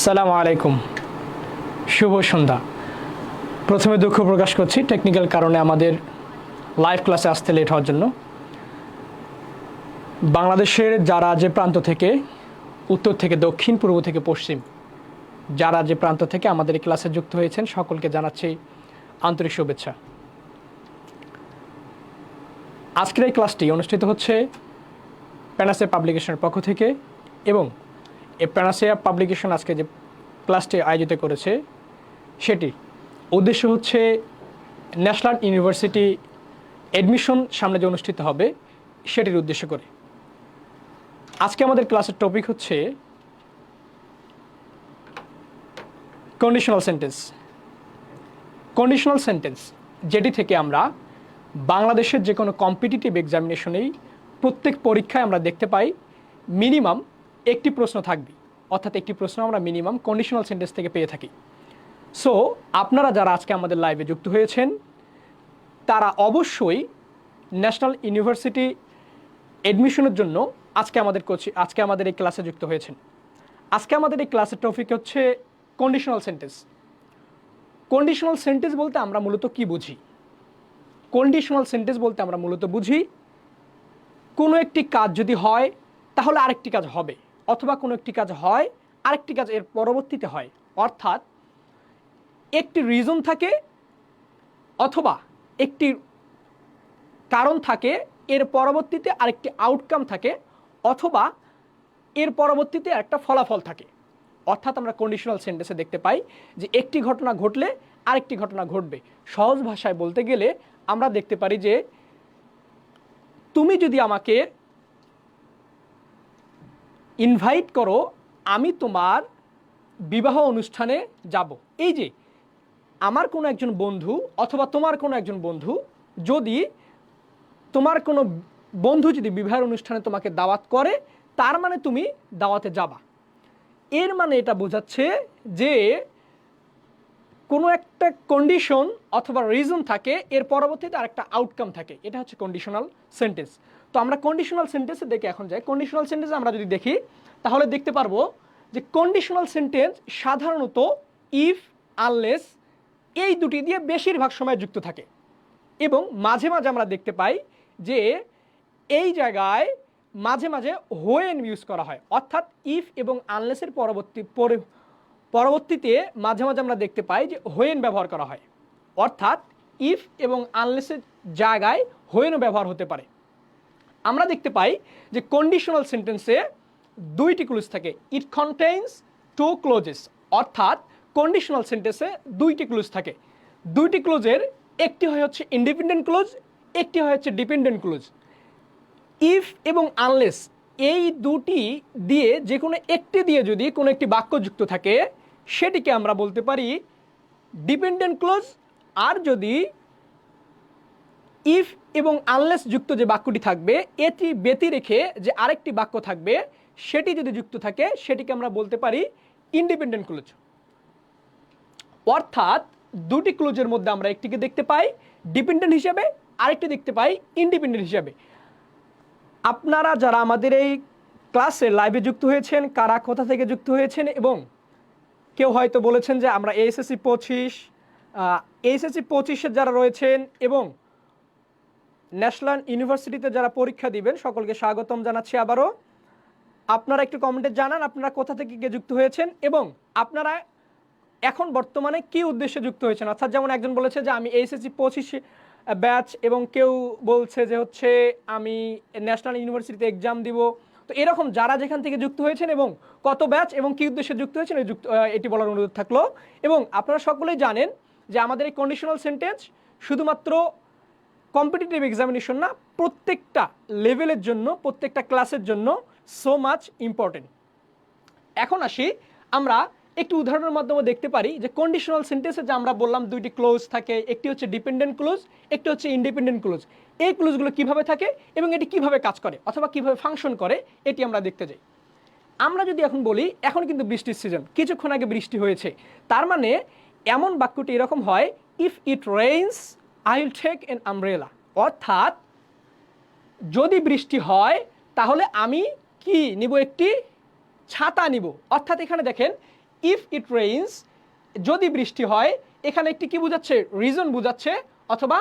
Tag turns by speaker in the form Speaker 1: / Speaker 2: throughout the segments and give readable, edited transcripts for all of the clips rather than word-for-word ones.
Speaker 1: আসসালামু আলাইকুম, শুভ সন্ধ্যা। প্রথমে দুঃখ প্রকাশ করছি টেকনিক্যাল কারণে আমাদের লাইভ ক্লাসে আসতে লেট হওয়ার জন্য। বাংলাদেশের যারা যে প্রান্ত থেকে, উত্তর থেকে দক্ষিণ, পূর্ব থেকে পশ্চিম, যারা যে প্রান্ত থেকে আমাদের এই ক্লাসে যুক্ত হয়েছেন সকলকে জানাচ্ছি আন্তরিক শুভেচ্ছা। আজকের এই ক্লাসটি অনুষ্ঠিত হচ্ছে প্যানাসিয়া পাবলিকেশনের পক্ষ থেকে, এবং এই প্যানাসিয়া পাবলিকেশন আজকে যে ক্লাসটি আয়োজিত করেছে সেটি উদ্দেশ্য হচ্ছে ন্যাশনাল ইউনিভার্সিটি অ্যাডমিশন সামনে যে অনুষ্ঠিত হবে সেটির উদ্দেশ্য করে। আজকে আমাদের ক্লাসের টপিক হচ্ছে কন্ডিশনাল সেন্টেন্স। কন্ডিশনাল সেন্টেন্স যেটি থেকে আমরা বাংলাদেশের যে কোনো কম্পিটিটিভ এক্সামিনেশনেই প্রত্যেক পরীক্ষায় আমরা দেখতে পাই মিনিমাম একটি প্রশ্ন থাকবে, অর্থাৎ একটি প্রশ্ন আমরা মিনিমাম কন্ডিশনাল সেন্টেন্স থেকে পেয়ে থাকি। সো আপনারা যারা আজকে আমাদের লাইভে যুক্ত হয়েছেন তারা অবশ্যই ন্যাশনাল ইউনিভার্সিটি অ্যাডমিশনের জন্য আজকে আমাদের এই ক্লাসে যুক্ত হয়েছেন। আজকে আমাদের এই ক্লাসের টপিক হচ্ছে কন্ডিশনাল সেন্টেন্স। কন্ডিশনাল সেন্টেন্স বলতে আমরা মূলত কি বুঝি? কন্ডিশনাল সেন্টেন্স বলতে আমরা মূলত বুঝি কোনো একটি কাজ যদি হয় তাহলে আরেকটি কাজ হবে, অথবা কোনো একটি কাজ হয় আরেকটি কাজ এর পরবর্তীতে হয়। অর্থাৎ একটি রিজন থাকে অথবা একটি কারণ থাকে, এর পরবর্তীতে আরেকটি আউটকাম থাকে, অথবা এর পরবর্তীতে একটা ফলাফল থাকে। অর্থাৎ আমরা কন্ডিশনাল সেন্টেন্সে দেখতে পাই যে একটি ঘটনা ঘটলে আরেকটি ঘটনা ঘটবে। সহজ ভাষায় বলতে গেলে আমরা দেখতে পারি যে তুমি যদি আমাকে ইনভাইট করো, আমি তোমার বিবাহ অনুষ্ঠানে যাব। এই যে আমার কোনো একজন বন্ধু অথবা তোমার কোনো একজন বন্ধু, যদি তোমার কোনো বন্ধু যদি বিবাহের অনুষ্ঠানে তোমাকে দাওয়াত করে, তার মানে তুমি দাওয়াতে যাবা। এর মানে এটা বোঝাচ্ছে যে কোনো একটা কন্ডিশন অথবা রিজন থাকে, এর পরবর্তীতে আরেকটা আউটকাম থাকে। এটা হচ্ছে কন্ডিশনাল সেন্টেন্স। তো আমরা কন্ডিশনাল সেন্টেন্সে দেখে এখন যাই। কন্ডিশনাল সেন্টেন্স আমরা যদি দেখি তাহলে দেখতে পারবো যে কন্ডিশনাল সেন্টেন্স সাধারণত ইফ, আনলেস এই দুটি দিয়ে বেশিরভাগ সময় যুক্ত থাকে, এবং মাঝে মাঝে আমরা দেখতে পাই যে এই জায়গায় মাঝে মাঝে হোয়েন ইউজ করা হয়। অর্থাৎ ইফ এবং আনলেসের পরবর্তীতে মাঝে মাঝে আমরা দেখতে পাই যে হোয়েন ব্যবহার করা হয়। অর্থাৎ ইফ এবং আনলেসের জায়গায় হোয়েনও ব্যবহার হতে পারে। আমরা দেখতে পাই যে কন্ডিশনাল সেন্টেন্সে দুইটি ক্লুজ থাকে। ইট কন্টেইনস টু ক্লোজেস। অর্থাৎ কন্ডিশনাল সেন্টেন্সে দুইটি ক্লুজ থাকে। দুইটি ক্লোজের একটি হয় হচ্ছে ইন্ডিপেন্ডেন্ট ক্লোজ, একটি হয় হচ্ছে ডিপেন্ডেন্ট ক্লোজ। ইফ এবং আনলেস এই দুটি দিয়ে যে কোনো একটি দিয়ে যদি কোনো একটি বাক্য যুক্ত থাকে সেটিকে আমরা বলতে পারি ডিপেন্ডেন্ট ক্লোজ। আর যদি ইফ এবং আনলেস যুক্ত যে বাক্যটি থাকবে এটি ব্যতি রেখে যে আরেকটি বাক্য থাকবে সেটি যদি যুক্ত থাকে সেটিকে আমরা বলতে পারি ইন্ডিপেন্ডেন্ট ক্লোজ। অর্থাৎ দুটি ক্লোজের মধ্যে আমরা একটিকে দেখতে পাই ডিপেন্ডেন্ট হিসাবে, আরেকটি দেখতে পাই ইন্ডিপেন্ডেন্ট হিসাবে। আপনারা যারা আমাদের এই ক্লাসে লাইভে যুক্ত হয়েছেন, কারা কোথা থেকে যুক্ত হয়েছেন, এবং কেউ হয়তো বলেছেন যে আমরা এইচএসসি 25 যারা রয়েছেন এবং ন্যাশনাল ইউনিভার্সিটিতে যারা পরীক্ষা দিবেন সকলকে স্বাগতম জানাচ্ছি আবারও। আপনারা একটু কমেন্টে জানান আপনারা কোথা থেকে যুক্ত হয়েছেন এবং আপনারা এখন বর্তমানে কি উদ্দেশ্যে যুক্ত হয়েছেন। অর্থাৎ যেমন একজন বলেছে যে আমি এইচএসসি 25 ব্যাচ, এবং কেউ বলছে যে হচ্ছে আমি ন্যাশনাল ইউনিভার্সিটিতে এক্সাম দিব। তো এরকম যারা যেখান থেকে যুক্ত হয়েছেন এবং কত ব্যাচ এবং কী উদ্দেশ্যে যুক্ত হয়েছেন এটি বলার অনুরোধ থাকলো। এবং আপনারা সকলেই জানেন যে আমাদের এই কন্ডিশনাল সেন্টেন্স শুধুমাত্র কম্পিটিটিভ এক্সামিনেশন না, প্রত্যেকটা লেভেলের জন্য, প্রত্যেকটা ক্লাসের জন্য সো মাচ ইম্পর্টেন্ট। এখন আসি, আমরা একটি উদাহরণের মাধ্যমে দেখতে পারি যে কন্ডিশনাল সেন্টেন্সে যে আমরা বললাম দুইটি ক্লোজ থাকে, একটি হচ্ছে ডিপেন্ডেন্ট ক্লোজ, একটি হচ্ছে ইন্ডিপেন্ডেন্ট ক্লোজ। এই ক্লোজগুলো কিভাবে থাকে এবং এটি কিভাবে কাজ করে অথবা কিভাবে ফাংশন করে এটি আমরা দেখতে যাই। আমরা যদি এখন বলি এখন কিন্তু বৃষ্টির সিজন, কিছুক্ষণ আগে বৃষ্টি হয়েছে, তার মানে এমন বাক্যটি এরকম হয় if it rains I will take an umbrella. অর্থাৎ যদি বৃষ্টি হয় তাহলে আমি কি নিব? একটি ছাতা নিব। অর্থাৎ এখানে দেখেন ইফ ইট রেইনস, যদি বৃষ্টি হয়, এখানে একটি কি বোঝাচ্ছে, রিজন বোঝাচ্ছে অথবা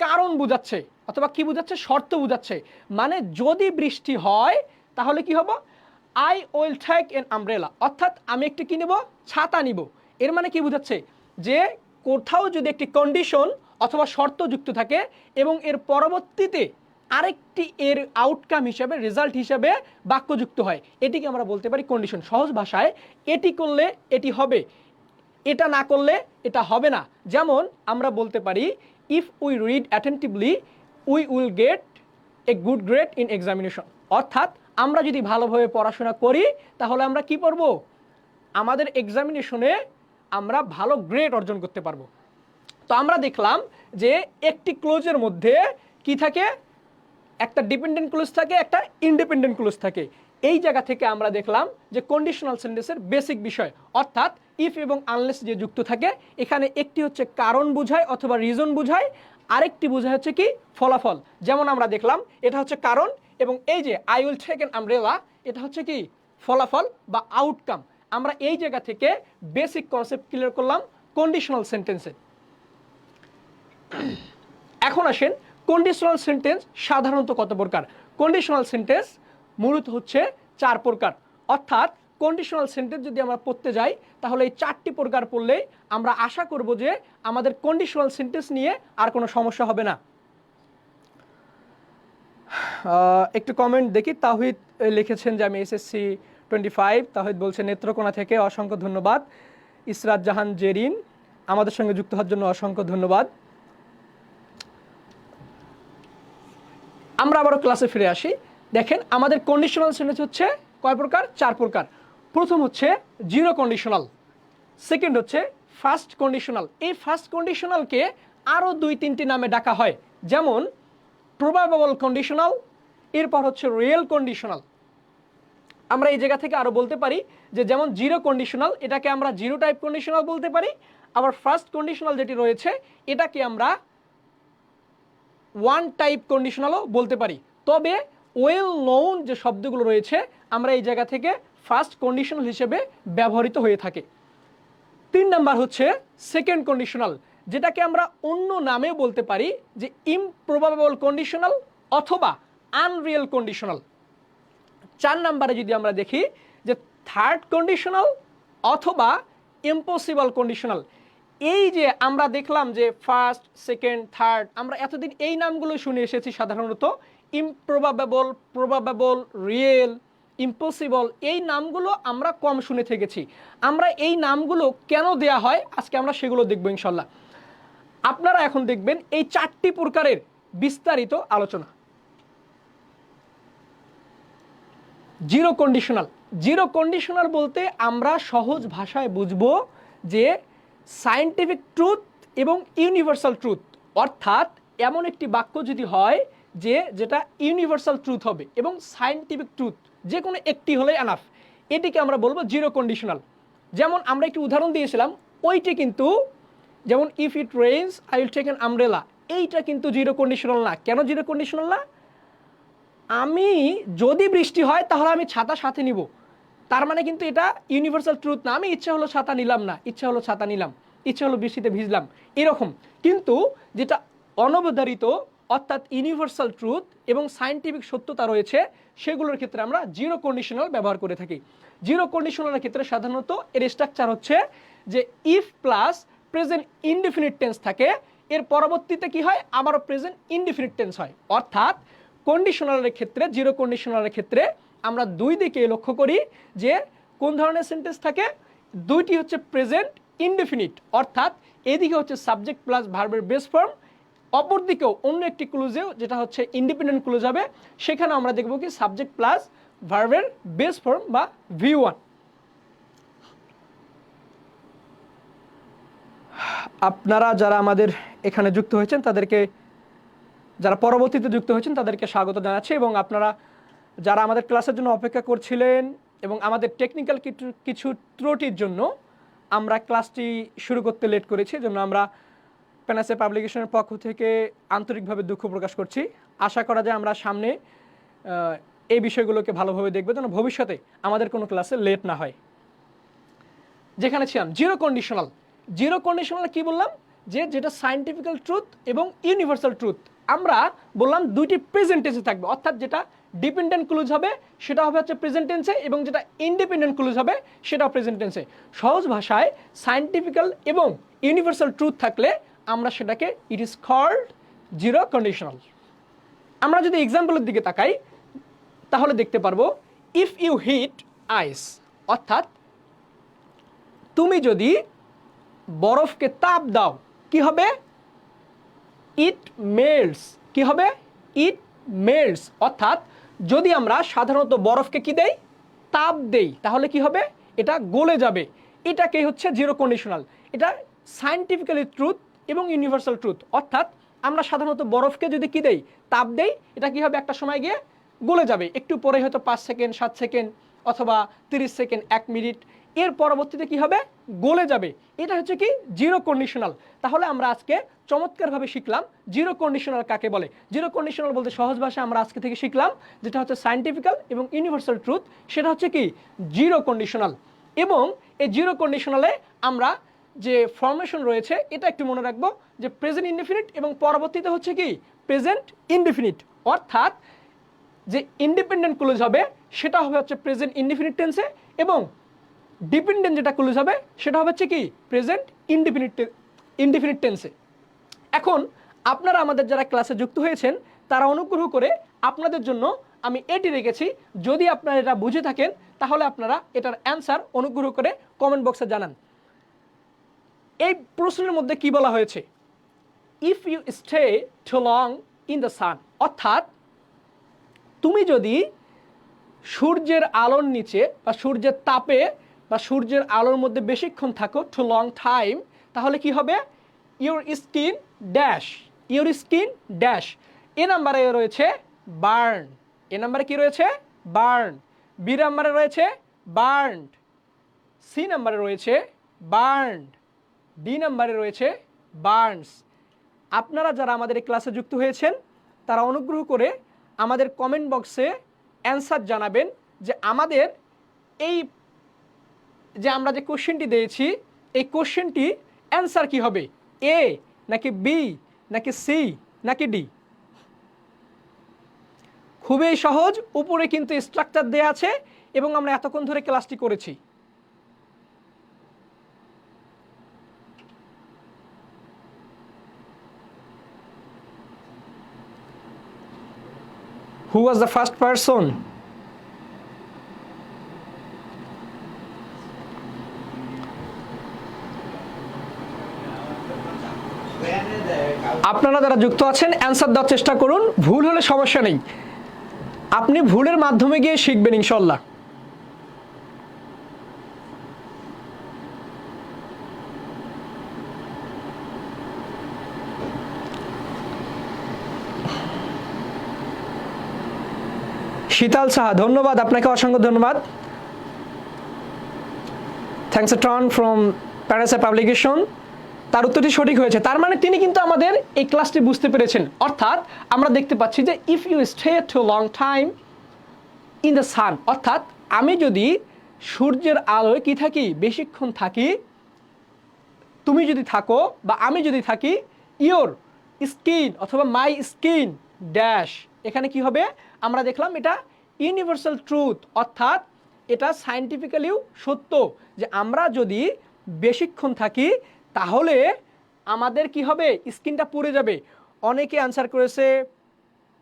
Speaker 1: কারণ বোঝাচ্ছে অথবা কি বোঝাচ্ছে, শর্ত বোঝাচ্ছে। মানে যদি বৃষ্টি হয় তাহলে কি হবো, I will take an umbrella, অর্থাৎ আমি একটি কি নেব, ছাতা নিব। এর মানে কি বোঝাচ্ছে, যে কোথাও যদি একটি কন্ডিশন অথবা শর্ত যুক্ত থাকে এবং এর পরবর্তীতে আরেকটি এর আউটকাম হিসাবে, রেজাল্ট হিসাবে বাক্য যুক্ত হয়, এটিকে আমরা বলতে পারি কন্ডিশন। সহজ ভাষায় এটি করলে এটি হবে, এটা না করলে এটা হবে না। যেমন আমরা বলতে পারি if we read attentively we will get a good grade in examination, অর্থাৎ আমরা যদি ভালোভাবে পড়াশোনা করি তাহলে আমরা কি করব, আমাদের এক্সামিনেশনে আমরা ভালো গ্রেড অর্জন করতে পারবো। তো আমরা দেখলাম যে একটি ক্লোজের মধ্যে কি থাকে, একটা ডিপেন্ডেন্ট ক্লোজ থাকে, একটা ইন্ডিপেন্ডেন্ট ক্লোজ থাকে। এই জায়গা থেকে আমরা দেখলাম যে কন্ডিশনাল সেন্টেন্সের বেসিক বিষয়, অর্থাৎ ইফ এবং আনলেস যে যুক্ত থাকে, এখানে একটি হচ্ছে কারণ বোঝায় অথবা রিজন বোঝায়, আরেকটি বোঝায় হচ্ছে কি ফলাফল। যেমন আমরা দেখলাম এটা হচ্ছে কারণ, এবং এই যে I will take an umbrella, এটা হচ্ছে কি ফলাফল বা আউটকাম। আমরা এই জায়গা থেকে বেসিক কনসেপ্ট ক্লিয়ার করলাম কন্ডিশনাল সেন্টেন্সে। এখন আসেন কন্ডিশনাল সেন্টেন্স সাধারণত কত প্রকার। কন্ডিশনাল সেন্টেন্স মূলত হচ্ছে 4 প্রকার, অর্থাৎ কন্ডিশনাল সেন্টেন্স যদি আমরা পড়তে যাই তাহলে এই 4টি প্রকার পড়লেই আমরা আশা করব যে আমাদের কন্ডিশনাল সেন্টেন্স নিয়ে আর কোনো সমস্যা হবে না। একটু কমেন্ট দেখি। তাহিদ লিখেছেন যে আমি এসএসসি 25। তাহিদ বলছে নেত্রকোনা থেকে, অসংখ্য ধন্যবাদ। ইসরাত জাহান জেরিন আমাদের সঙ্গে যুক্ত হওয়ার জন্য অসংখ্য ধন্যবাদ। আমরা আবারও ক্লাসে ফিরে আসি। দেখেন আমাদের কন্ডিশনাল সেন্টেন্স হচ্ছে কয় প্রকার, 4 প্রকার। প্রথম হচ্ছে জিরো কন্ডিশনাল, সেকেন্ড হচ্ছে ফার্স্ট কন্ডিশনাল। এই ফার্স্ট কন্ডিশনালকে আরও 2-3টি নামে ডাকা হয়, যেমন প্রবাবেবল কন্ডিশনাল, এরপর হচ্ছে রিয়েল কন্ডিশনাল। আমরা এই জায়গা থেকে আরও বলতে পারি যে যেমন জিরো কন্ডিশনাল, এটাকে আমরা জিরো টাইপ কন্ডিশনাল বলতে পারি। আবার ফার্স্ট কন্ডিশনাল যেটি রয়েছে এটাকে আমরা ওয়ান টাইপ কন্ডিশনালও বলতে পারি। তবে ওয়েল নোন যে শব্দগুলো রয়েছে আমরা এই জায়গা থেকে ফার্স্ট কন্ডিশনাল হিসেবে ব্যবহৃত হয়ে থাকে। 3 নাম্বার হচ্ছে সেকেন্ড কন্ডিশনাল, যেটাকে আমরা অন্য নামেও বলতে পারি যে ইমপ্রবাবেবল কন্ডিশনাল অথবা আনরিয়েল কন্ডিশনাল। 4 নাম্বারে যদি আমরা দেখি যে থার্ড কন্ডিশনাল অথবা ইম্পসিবল কন্ডিশনাল। এই যে আমরা দেখলাম যে ফার্স্ট, সেকেন্ড, থার্ড, আমরা এতদিন এই নামগুলো শুনে এসেছি সাধারণত। ইমপ্রবাবেবল, প্রবাবেবল, রিয়েল, ইম্পসিবল, এই নামগুলো আমরা কম শুনে থেকেছি। আমরা এই নামগুলো কেন দেয়া হয় আজকে আমরা সেগুলো দেখব ইনশাল্লাহ। আপনারা এখন দেখবেন এই 4টি প্রকারের বিস্তারিত আলোচনা। Zero conditional. জিরো কন্ডিশনাল বলতে আমরা সহজ ভাষায় বুঝবো যে সায়েন্টিফিক ট্রুথ এবং ইউনিভার্সাল ট্রুথ, অর্থাৎ এমন একটি বাক্য যদি হয় যেটা ইউনিভার্সাল ট্রুথ হবে এবং সায়েন্টিফিক ট্রুথ, যে কোনো একটি হলে এনাফ, এটিকে আমরা বলবো জিরো কন্ডিশনাল। যেমন আমরা একটি উদাহরণ দিয়েছিলাম, ওইটি কিন্তু যেমন if it rains I will take an umbrella, এইটা কিন্তু জিরো কন্ডিশনাল না। কেন জিরো কন্ডিশনাল না? আমি যদি বৃষ্টি হয় তাহলে আমি ছাতা সাথে নিব, তার মানে কিন্তু এটা ইউনিভার্সাল ট্রুথ না। আমি ইচ্ছা হলো ছাতা নিলাম না, ইচ্ছা হলো ছাতা নিলাম, ইচ্ছা হলো বৃষ্টিতে ভিজলাম, এরকম। কিন্তু যেটা অনবধারিত অর্থাৎ ইউনিভার্সাল ট্রুথ এবং সায়েন্টিফিক সত্যতা রয়েছে সেগুলোর ক্ষেত্রে আমরা জিরো কন্ডিশনাল ব্যবহার করে থাকি। জিরো কন্ডিশনালের ক্ষেত্রে সাধারণত এর স্ট্রাকচার হচ্ছে যে if plus present indefinite tense থাকে, এর পরবর্তীতে কি হয়, আবারও প্রেজেন্ট ইনডিফিনিট টেন্স হয়। অর্থাৎ কন্ডিশনালের ক্ষেত্রে, জিরো কন্ডিশনালের ক্ষেত্রে আমরা দুই দিকে লক্ষ্য করি যে কোন ধরনের সেন্টেন্স থাকে। দুইটি হচ্ছে প্রেজেন্ট ইনডিফিনিট, অর্থাৎ এদিকে হচ্ছে সাবজেক্ট প্লাস ভার্বের বেস ফর্ম, অপরদিকেও অন্য একটি ক্লুজেও যেটা হচ্ছে ইন্ডিপেন্ডেন্ট ক্লুজ হবে, সেখানে আমরা দেখব কি সাবজেক্ট প্লাস ভার্বের বেস ফর্ম বা V1। আপনারা যারা আমাদের এখানে যুক্ত হয়েছেন তাদেরকে, যারা পরবর্তীতে যুক্ত হয়েছেন তাদেরকে স্বাগত জানাচ্ছি, এবং আপনারা যারা আমাদের ক্লাসের জন্য অপেক্ষা করছিলেন এবং আমাদের টেকনিক্যাল কিছু ত্রুটির জন্য আমরা ক্লাসটি শুরু করতে লেট করেছি, জন্য আমরা পেনাসে পাবলিকেশনের পক্ষ থেকে আন্তরিকভাবে দুঃখ প্রকাশ করছি। আশা করা যায় আমরা সামনে এই বিষয়গুলোকে ভালোভাবে দেখব যেন ভবিষ্যতে আমাদের কোনো ক্লাসে লেট না হয়। যেখানে ছিলাম জিরো কন্ডিশনাল। জিরো কন্ডিশনাল কি বললাম, যে যেটা সায়েন্টিফিক্যাল ট্রুথ এবং ইউনিভার্সাল ট্রুথ। আমরা বললাম দুইটি প্রেজেন্ট টেন্সে থাকবে, অর্থাৎ যেটা ডিপেন্ডেন্ট ক্লুজ হবে সেটা হবে হচ্ছে প্রেজেন্ট টেন্সে, এবং যেটা ইন্ডিপেন্ডেন্ট ক্লুজ হবে সেটাও প্রেজেন্ট টেন্সে। সহজ ভাষায় সায়েন্টিফিক্যাল এবং ইউনিভার্সাল ট্রুথ থাকলে আমরা সেটাকে it is called zero conditional. আমরা যদি এক্সাম্পলের দিকে তাকাই তাহলে দেখতে পারবো ইফ ইউ হিট আইস, অর্থাৎ তুমি যদি বরফকে তাপ দাও কি হবে, ইট মেল্টস। কি হবে, ইট মেল্টস। অর্থাৎ যদি আমরা সাধারণত বরফকে কি দেই, তাপ দেই, তাহলে কি হবে, এটা গলে যাবে। এটাকে হচ্ছে জিরো কন্ডিশনাল। এটা সায়েন্টিফিক্যালি ট্রুথ এবং ইউনিভার্সাল ট্রুথ। অর্থাৎ আমরা সাধারণত বরফকে যদি কি দেই, তাপ দেই, এটা কি হবে, একটা সময় গিয়ে গলে যাবে, একটু পরে হয়তো 5 সেকেন্ড 7 সেকেন্ড অথবা 30 সেকেন্ড 1 মিনিট, এর পরবর্তীতে কি হবে, গলে যাবে। এটা হচ্ছে কি জিরো কন্ডিশনাল। তাহলে আমরা আজকে চমৎকারভাবে শিখলাম জিরো কন্ডিশনাল কাকে বলে। জিরো কন্ডিশনাল বলতে সহজ ভাষায় আমরা আজকে থেকে শিখলাম যেটা হচ্ছে সায়েন্টিফিক্যাল এবং ইউনিভার্সাল ট্রুথ, সেটা হচ্ছে কি জিরো কন্ডিশনাল। এবং এই জিরো কন্ডিশনালে আমরা যে ফর্মেশন রয়েছে এটা একটু মনে রাখবো, যে প্রেজেন্ট ইনডেফিনিট এবং পরবর্তীতে হচ্ছে কি প্রেজেন্ট ইনডেফিনিট। অর্থাৎ যে ইন্ডিপেন্ডেন্ট ক্লুজ হবে সেটা হবে হচ্ছে প্রেজেন্ট ইনডেফিনিট টেন্সে, এবং ডিপেন্ডেন্ট যেটা ক্লুজ হবে সেটা হবে হচ্ছে কি প্রেজেন্ট ইনডেফিনিট টেন্সে। এখন আপনারা আমাদের যারা ক্লাসে যুক্ত হয়েছেন তারা অনুগ্রহ করে আপনাদের জন্য আমি এটি রেখেছি, যদি আপনারা এটা বুঝে থাকেন তাহলে আপনারা এটার অ্যান্সার অনুগ্রহ করে কমেন্ট বক্সে জানান। এই প্রশ্নের মধ্যে কি বলা হয়েছে, if you stay too long in the sun, অর্থাৎ তুমি যদি সূর্যের আলোর নিচে বা সূর্যের তাপে বা সূর্যের আলোর মধ্যে বেশিক্ষণ থাকো, টু লং টাইম, তাহলে কি হবে, your skin dash, your skin dash. A নাম্বারে রয়েছে বার্ন, এ নাম্বারে কি রয়েছে বার্ন, বি নাম্বারে রয়েছে বার্নড, সি নাম্বারে রয়েছে বার্নড, ডি নাম্বারে রয়েছে বার্নস। আপনারা যারা আমাদের এই ক্লাসে যুক্ত হয়েছেন তারা অনুগ্রহ করে আমাদের কমেন্ট বক্সে অ্যান্সার জানাবেন যে আমাদের এই যে আমরা যে কোশ্চেনটি দিয়েছি এই কোশ্চেনটি অ্যান্সার কি হবে, এ নাকি বি নাকি সি নাকি ডি। খুবই সহজ, উপরে কিন্তু স্ট্রাকচার দেয়া আছে এবং আমরা এতক্ষণ ধরে ক্লাসটি করেছি। Who was the first person? আপনারা যারা যুক্ত আছেন অ্যান্সার দেওয়ার চেষ্টা করুন, ভুল হলে সমস্যা নেই, আপনি ভুলের মাধ্যমে গিয়ে শিখবেন ইনশাল্লাহ। শীতল সাহা, ধন্যবাদ আপনাকে, অসংখ্য ধন্যবাদ। থ্যাংকস এ টন ফ্রম প্যারাসা পাবলিকেশন। তার উত্তরটি সঠিক হয়েছে, তার মানে তিনি কিন্তু আমাদের এই ক্লাসটি বুঝতে পেরেছেন। অর্থাৎ আমরা দেখতে পাচ্ছি যে if you stay too long time in the sun, অর্থাৎ আমি যদি সূর্যের আলোয় কি থাকি, বেশিক্ষণ থাকি, তুমি যদি থাকো বা আমি যদি থাকি, ইয়োর স্কিন অথবা মাই স্কিন ড্যাশ, এখানে কি হবে, আমরা দেখলাম এটা ইউনিভার্সাল ট্রুথ, অর্থাৎ এটা সায়েন্টিফিক্যালিও সত্য যে আমরা যদি বেশিক্ষণ থাকি তাহলে আমাদের কি হবে, স্কিনটা পুড়ে যাবে। অনেকে অ্যান্সার করেছে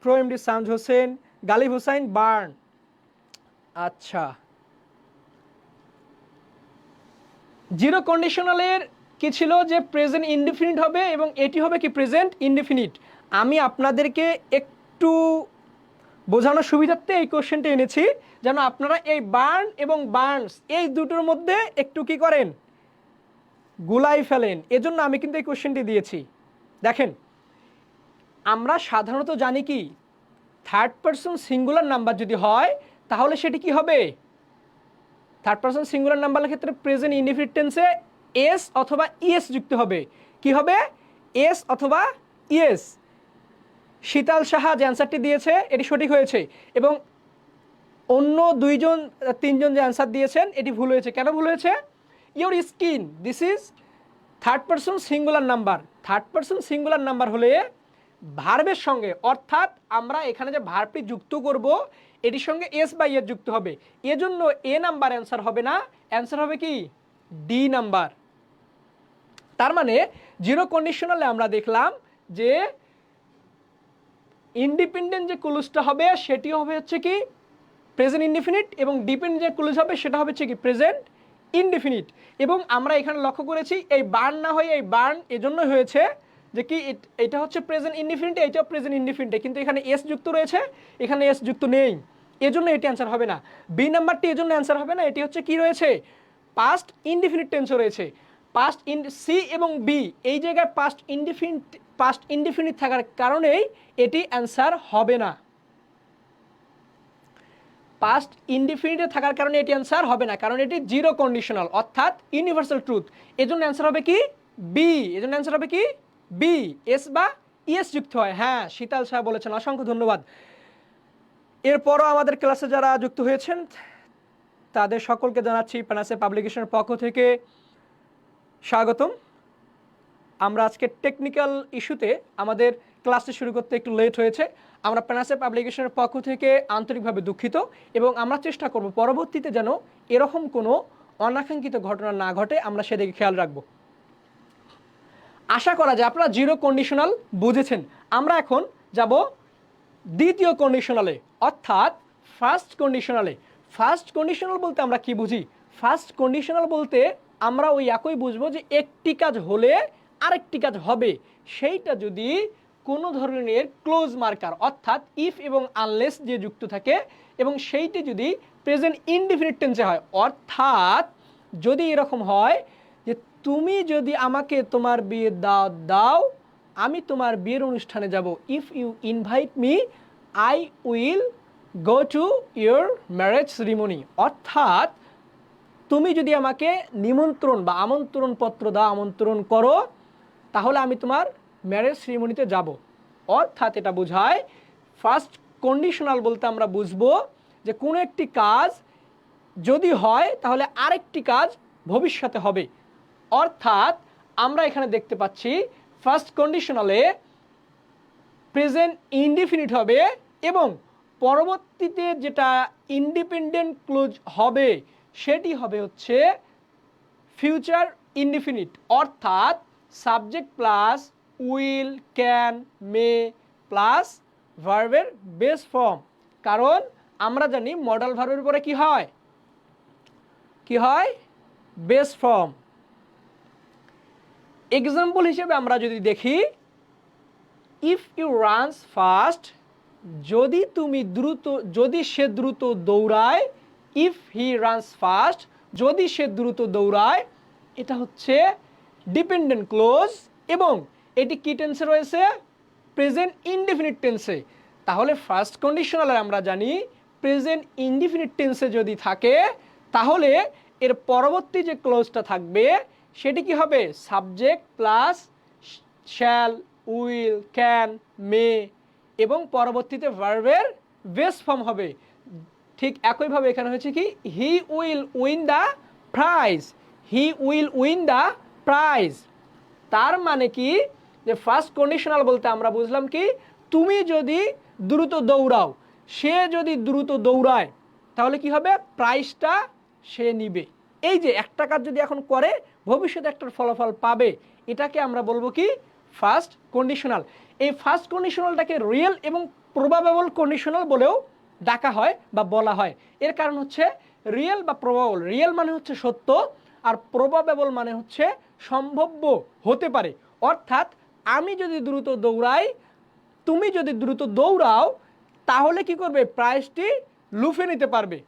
Speaker 1: প্রোএমডি সাউন্ড হোসেন, গালিব হোসাইন, বার্ন। আচ্ছা, জিরো কন্ডিশনালের কি ছিল যে প্রেজেন্ট ইনডেফিনিট হবে এবং এটি হবে কি প্রেজেন্ট ইনডেফিনিট। আমি আপনাদেরকে একটু বোঝানোর সুবিধার্থে এই কোশ্চেনটা এনেছি যেন আপনারা এই বার্ন এবং বার্নস এই দুটোর মধ্যে একটু কি করেন, গুলাই ফেলেন। এজন্য আমি কিন্তু এই কোশ্চেনটি দিয়েছি। দেখেন, আমরা সাধারণত জানি কি থার্ড পারসন সিঙ্গুলার নাম্বার যদি হয় তাহলে সেটি কি হবে, থার্ড পারসন সিঙ্গুলার নাম্বারের ক্ষেত্রে প্রেজেন্ট ইনডেফিনিট টেন্সে এস অথবা ইএস যুক্ত হবে। কি হবে, এস অথবা ইএস। শীতল সাহা যে অ্যান্সারটি দিয়েছে এটি সঠিক হয়েছে, এবং অন্য 2-3 জন যে অ্যান্সার দিয়েছেন এটি ভুল হয়েছে। কেন ভুল হয়েছে, your skin, this is third person singular number. Third person singular number হলে ভার্বের সঙ্গে, অর্থাৎ আমরা এখানে যে ভার্বটি যুক্ত করব এটির সঙ্গে এস বা ইয়ের যুক্ত হবে, এজন্য এ নাম্বার অ্যান্সার হবে না, অ্যান্সার হবে কি ডি নাম্বার। তার মানে জিরো কন্ডিশনালে আমরা দেখলাম যে ইন্ডিপেন্ডেন্ট যে ক্লুজটা হবে সেটি হবে হচ্ছে কি প্রেজেন্ট ইনডিফিনিট, এবং ডিপেন্ডেন্ট যে ক্লুজ হবে সেটা হবে হচ্ছে কি প্রেজেন্ট ইনডিফিনিট। এবং আমরা এখানে লক্ষ্য করেছি এই বার্ন না হয়ে এই বার্ন এজন্য হয়েছে যে কি এটা হচ্ছে প্রেজেন্ট ইনডিফিনিট, এইটাও প্রেজেন্ট ইনডিফিনিট, কিন্তু এখানে এস যুক্ত রয়েছে, এখানে এস যুক্ত নেই, এজন্য এটি অ্যান্সার হবে না। বি নাম্বারটি এজন্য অ্যান্সার হবে না, এটি হচ্ছে কি রয়েছে পাস্ট ইনডিফিনিট টেন্সও রয়েছে। পাস্ট সি এবং বি এই জায়গায় পাস্ট ইনডিফিনিট থাকার কারণেই এটি অ্যান্সার হবে না। পাস্ট ইনডিফিনিটে থাকার কারণে এটি অ্যান্সার হবে না, কারণ এটি জিরো কন্ডিশনাল অর্থাৎ ইউনিভার্সাল ট্রুথ। এজন্য অ্যান্সার হবে কি বি, এজন্য অ্যান্সার হবে কি বি, এস বা ইএস যুক্ত হয়। হ্যাঁ, শীতাল সাহেব বলেছেন, অসংখ্য ধন্যবাদ। এরপরও আমাদের ক্লাসে যারা যুক্ত হয়েছেন তাদের সকলকে জানাচ্ছি প্যানাসে পাবলিকেশনের পক্ষ থেকে স্বাগতম। আমরা আজকে টেকনিক্যাল ইস্যুতে আমাদের ক্লাসটি শুরু করতে একটু লেট হয়েছে, আমরা প্যানাসে পাবলিকেশনের পক্ষ থেকে আন্তরিকভাবে দুঃখিত, এবং আমরা চেষ্টা করব পরবর্তীতে যেন এরকম কোনো অনাকাঙ্ক্ষিত ঘটনা না ঘটে, আমরা সেদিকে খেয়াল রাখব। আশা করা যায় আপনারা জিরো কন্ডিশনাল বুঝেছেন। আমরা এখন যাব দ্বিতীয় কন্ডিশনালে, অর্থাৎ ফার্স্ট কন্ডিশনালে। ফার্স্ট কন্ডিশনাল বলতে আমরা কি বুঝি? ফার্স্ট কন্ডিশনাল বলতে আমরা ওই একই বুঝবো যে একটি কাজ হলে আরেকটি কাজ হবে, সেইটা যদি কোনো ধরনের ক্লোজ মার্কার অর্থাৎ ইফ এবং আনলেস যে যুক্ত থাকে, এবং সেইটি যদি প্রেজেন্ট ইনডিফিনিট টেন্সে হয়, অর্থাৎ যদি এরকম হয় যে তুমি যদি আমাকে তোমার বিয়ে দাও, আমি তোমার বিয়ের অনুষ্ঠানে যাব, if you invite me I will go to your marriage ceremony, অর্থাৎ তুমি যদি আমাকে নিমন্ত্রণ বা আমন্ত্রণ পত্র দাও, আমন্ত্রণ করো, তাহলে আমি তোমার ম্যারেজ সেরিমনিতে যাব। অর্থাৎ এটা বোঝায় ফার্স্ট কন্ডিশনাল বলতে আমরা বুঝবো যে কোনো একটি কাজ যদি হয় তাহলে আরেকটি কাজ ভবিষ্যতে হবে। অর্থাৎ আমরা এখানে দেখতে পাচ্ছি ফার্স্ট কন্ডিশনালে প্রেজেন্ট ইনডিফিনিট হবে, এবং পরবর্তীতে যেটা ইন্ডিপেন্ডেন্ট ক্লোজ হবে সেটি হবে হচ্ছে ফিউচার ইনডিফিনিট, অর্থাৎ subject plus will, can, may plus ভার্বের বেস ফর্ম। কারণ আমরা জানি মডাল ভার্বের উপরে কি হয়, কি হয় বেস ফর্ম। এক্সাম্পল হিসেবে আমরা যদি দেখি, ইফ ইউ রানস ফাস্ট, যদি সে দ্রুত দৌড়ায়, ইফ হি রানস ফাস্ট, যদি সে দ্রুত দৌড়ায়, এটা হচ্ছে ডিপেন্ডেন্ট ক্লোজ, এবং এটি কি টেন্সে রয়েছে প্রেজেন্ট ইনডিফিনিট টেন্সে। তাহলে ফার্স্ট কন্ডিশনালে আমরা জানি প্রেজেন্ট ইনডিফিনিট টেন্সে যদি থাকে তাহলে এর পরবর্তী যে ক্লোজটা থাকবে সেটি কি হবে subject plus shall, will, can, may, এবং পরবর্তীতে ভার্বের বেস ফর্ম হবে। ঠিক একইভাবে এখানে হচ্ছে কি he will win the prize, he will win the prize. তার মানে কি যে ফার্স্ট কন্ডিশনাল বলতে আমরা বুঝলাম কি তুমি যদি দ্রুত দৌড়াও, সে যদি দ্রুত দৌড়ায় তাহলে কি হবে প্রাইজটা সে নিবে। এই যে একটা কাজ যদি এখন করে ভবিষ্যতে একটা ফলাফল পাবে, এটাকে আমরা বলবো কি ফার্স্ট কন্ডিশনাল। এই ফার্স্ট কন্ডিশনালটাকে রিয়েল এবং প্রবাবেবল কন্ডিশনাল বলেও ডাকা হয় বা বলা হয়। এর কারণ হচ্ছে রিয়েল বা প্রবাবল, রিয়েল মানে হচ্ছে সত্য, আর প্রবাবেবল মানে হচ্ছে সম্ভাব্য হতে পারে। অর্থাৎ আমি যদি দ্রুত দৌড়াই, তুমি যদি দ্রুত দৌড়াও, তাহলে কি করবে প্রাইজটি লুফে নিতে পারবে,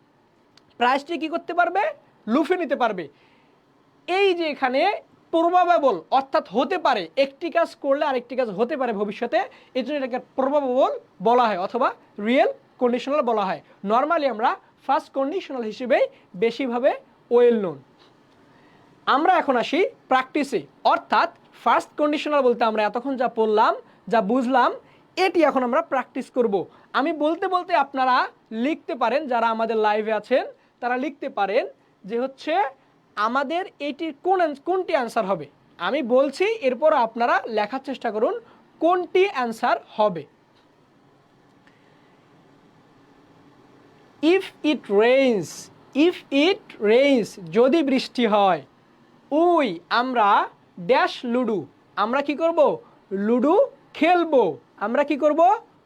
Speaker 1: প্রাইজটি কি করতে পারবে লুফে নিতে পারবে। এই যে এখানে প্রবাবেবল অর্থাৎ হতে পারে, একটি কাজ করলে আরেকটি কাজ হতে পারে ভবিষ্যতে, এই জন্য এটাকে প্রবাবেবল বলা হয় অথবা রিয়েল কন্ডিশনাল বলা হয়। নর্মালি আমরা ফার্স্ট কন্ডিশনাল হিসেবেই বেশিভাবে ওয়েল নোন। আমরা এখন আসি প্র্যাকটিসে, অর্থাৎ ফার্স্ট কন্ডিশনাল বলতে আমরা এতক্ষণ যা পড়লাম, যা বুঝলাম, এটি এখন আমরা প্র্যাকটিস করব। আমি বলতে বলতে আপনারা লিখতে পারেন, যারা আমাদের লাইভে আছেন তারা লিখতে পারেন যে হচ্ছে আমাদের এটির কোনটি অ্যান্সার হবে? আমি বলছি, এরপর আপনারা লেখার চেষ্টা করুন কোনটি অ্যান্সার হবে। ইফ ইট রেইনস, যদি বৃষ্টি হয়। আমরা ড্যাশ লুডো, আমরা কি করব? লুডো খেলবো। আমরা কি করব?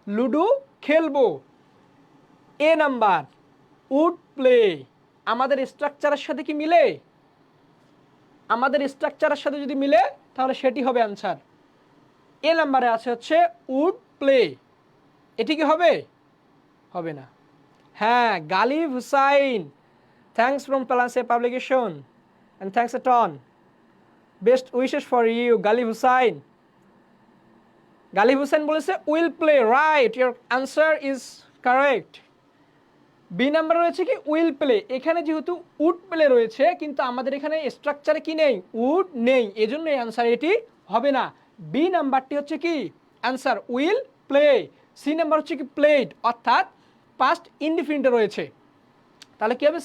Speaker 1: লুডো খেলবো। এ নাম্বার, উড প্লে, আমাদের স্ট্রাকচারের সাথে কি মিলে? আমাদের স্ট্রাকচারের সাথে যদি মিলে তাহলে সেটি হবে অ্যান্সার। এ নাম্বারে আছে হচ্ছে উড প্লে, এটি কি হবে? হবে না। হ্যাঁ, গালিব হুসাইন, থ্যাংকস ফ্রম প্যালাসে publication and thanks a ton, best wishes for you Ghalib Hussain. Ghalib Hussain বলেছে will play, right, your answer is correct. B number রয়েছে কি উইল প্লে, এখানে যেহেতু উড প্লে রয়েছে কিন্তু আমাদের এখানে স্ট্রাকচারে কি নেই? উড নেই, এজন্য এই আনসার এটি হবে না। বি নাম্বারটি হচ্ছে কি answer will play. C number হচ্ছে কি প্লেড, অর্থাৎ পাস্ট ইনডিফিনিটে রয়েছে, তাহলে কি হবে?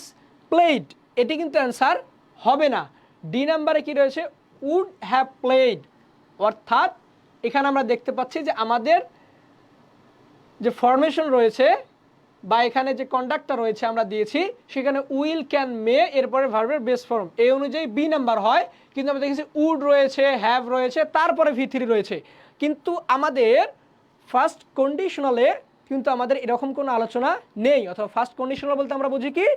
Speaker 1: প্লেড, এটি কিন্তু অ্যান্সার হবে না। ডি নাম্বারে কি রয়েছে? উড হ্যাভ প্লেড, অর্থাৎ এখানে আমরা দেখতে পাচ্ছি যে আমাদের যে ফরমেশন রয়েছে বা এখানে যে কন্ডাক্টটা রয়েছে আমরা দিয়েছি, সেখানে উইল, ক্যান, মে এরপরে ভার্বের বেস ফর্ম, এই অনুযায়ী বি নাম্বার হয়। কিন্তু আমরা দেখেছি উড রয়েছে, হ্যাভ রয়েছে, তারপরে V3 রয়েছে। কিন্তু আমাদের ফার্স্ট কন্ডিশনালে কিন্তু আমাদের এরকম কোনো আলোচনা নেই, অথবা ফার্স্ট কন্ডিশনাল বলতে আমরা বুঝি কি?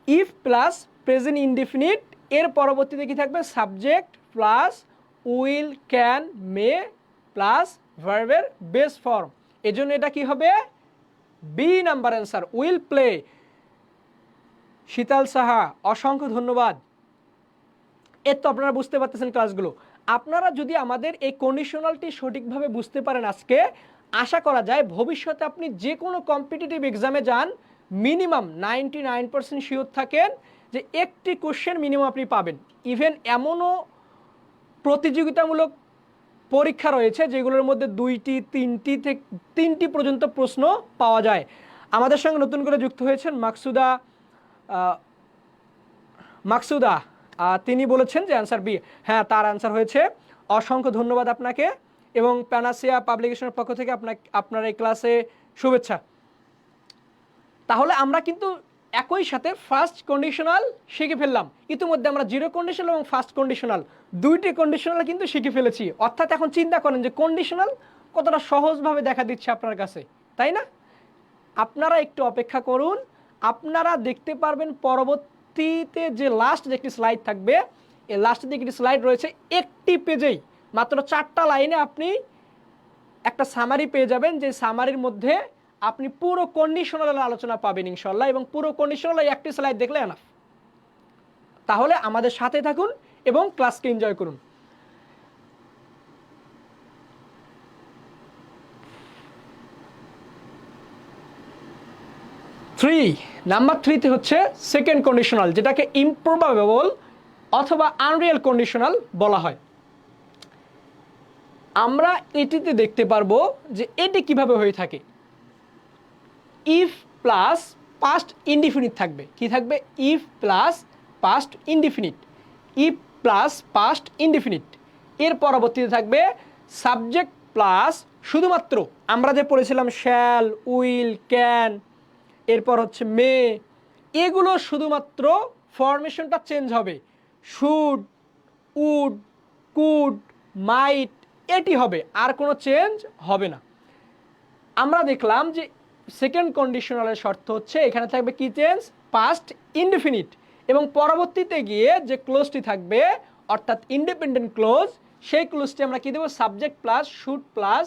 Speaker 1: ইফ প্লাস প্রেজেন্ট ইনডিফিনিট, এর পরবর্তীতে কি থাকবে? Subject plus will, can, may plus ভার্বের বেস ফর্ম। এজন্য এটা কি হবে? B number answer, will play. Shital Saha, অসংখ্য ধন্যবাদ। এর তো আপনারা বুঝতে পারতেছেন ক্লাসগুলো। আপনারা যদি আমাদের এই কন্ডিশনালটি সঠিকভাবে বুঝতে পারেন আজকে, আশা করা যায় ভবিষ্যতে আপনি যে কোনো কম্পিটিটিভ এক্সামে যান, মিনিমাম 99% শিওর থাকেন যে একটি কোশ্চেন মিনিমাম আপনি পাবেন। ইভেন এমনও প্রতিযোগিতামূলক পরীক্ষা রয়েছে যেগুলোর মধ্যে 2টি 3টি পর্যন্ত প্রশ্ন পাওয়া যায়। আমাদের সঙ্গে নতুন করে যুক্ত হয়েছেন মাকসুদা, তিনি বলেছেন যে অ্যান্সার বি। হ্যাঁ, তার অ্যান্সার হয়েছে। অসংখ্য ধন্যবাদ আপনাকে, এবং প্যানাসিয়া পাবলিকেশনের পক্ষ থেকে আপনার এই ক্লাসে শুভেচ্ছা। তাহলে আমরা কিন্তু একই সাথে ফার্স্ট কন্ডিশনাল শিখে ফেললাম। ইতিমধ্যে আমরা জিরো কন্ডিশনাল এবং ফার্স্ট কন্ডিশনাল দুইটি কন্ডিশনাল কিন্তু শিখে ফেলেছি। অর্থাৎ এখন চিন্তা করেন যে কন্ডিশনাল কতটা সহজভাবে দেখা দিচ্ছে আপনার কাছে, তাই না? আপনারা একটু অপেক্ষা করুন, আপনারা দেখতে পারবেন পরবর্তীতে যে লাস্ট যে একটি স্লাইড থাকবে, এই লাস্টের দিকে একটি স্লাইড রয়েছে, একটি পেজেই মাত্র 4টা লাইনে আপনি একটা সামারি পেয়ে যাবেন, যে সামারির মধ্যে আপনি পুরো কন্ডিশনালের আলোচনা পাবেন ইনশাল্লাহ, এবং পুরো কন্ডিশনাল একটি স্লাইড দেখলে এনাফ। তাহলে আমাদের সাথে থাকুন এবং ক্লাসকে এনজয় করুন। নাম্বার 3তে হচ্ছে সেকেন্ড কন্ডিশনাল, যেটাকে ইমপ্রবাবল অথবা আনরিয়াল কন্ডিশনাল বলা হয়। আমরা এটিতে দেখতে পারবো যে এটি কিভাবে হয়ে থাকে। ইফ প্লাস পাস্ট ইনডিফিনিট থাকবে। কি থাকবে? If plus past indefinite, if plus past indefinite. এর পরবর্তীতে থাকবে সাবজেক্ট প্লাস, শুধুমাত্র আমরা যে পড়েছিলাম শ্যাল, উইল, ক্যান, এরপর হচ্ছে মে, এগুলো শুধুমাত্র ফরমেশনটা চেঞ্জ হবে। শুড, উড, কুড, মাইট, এটি হবে, আর কোনো চেঞ্জ হবে না। আমরা দেখলাম যে সেকেন্ড কন্ডিশনালের শর্ত হচ্ছে এখানে থাকবে কি চেঞ্জ? পাস্ট ইনডিফিনিট, এবং পরবর্তীতে গিয়ে যে ক্লোজটি থাকবে অর্থাৎ ইন্ডিপেন্ডেন্ট ক্লোজ, সেই ক্লোজটি আমরা কি দেবো? Subject plus should plus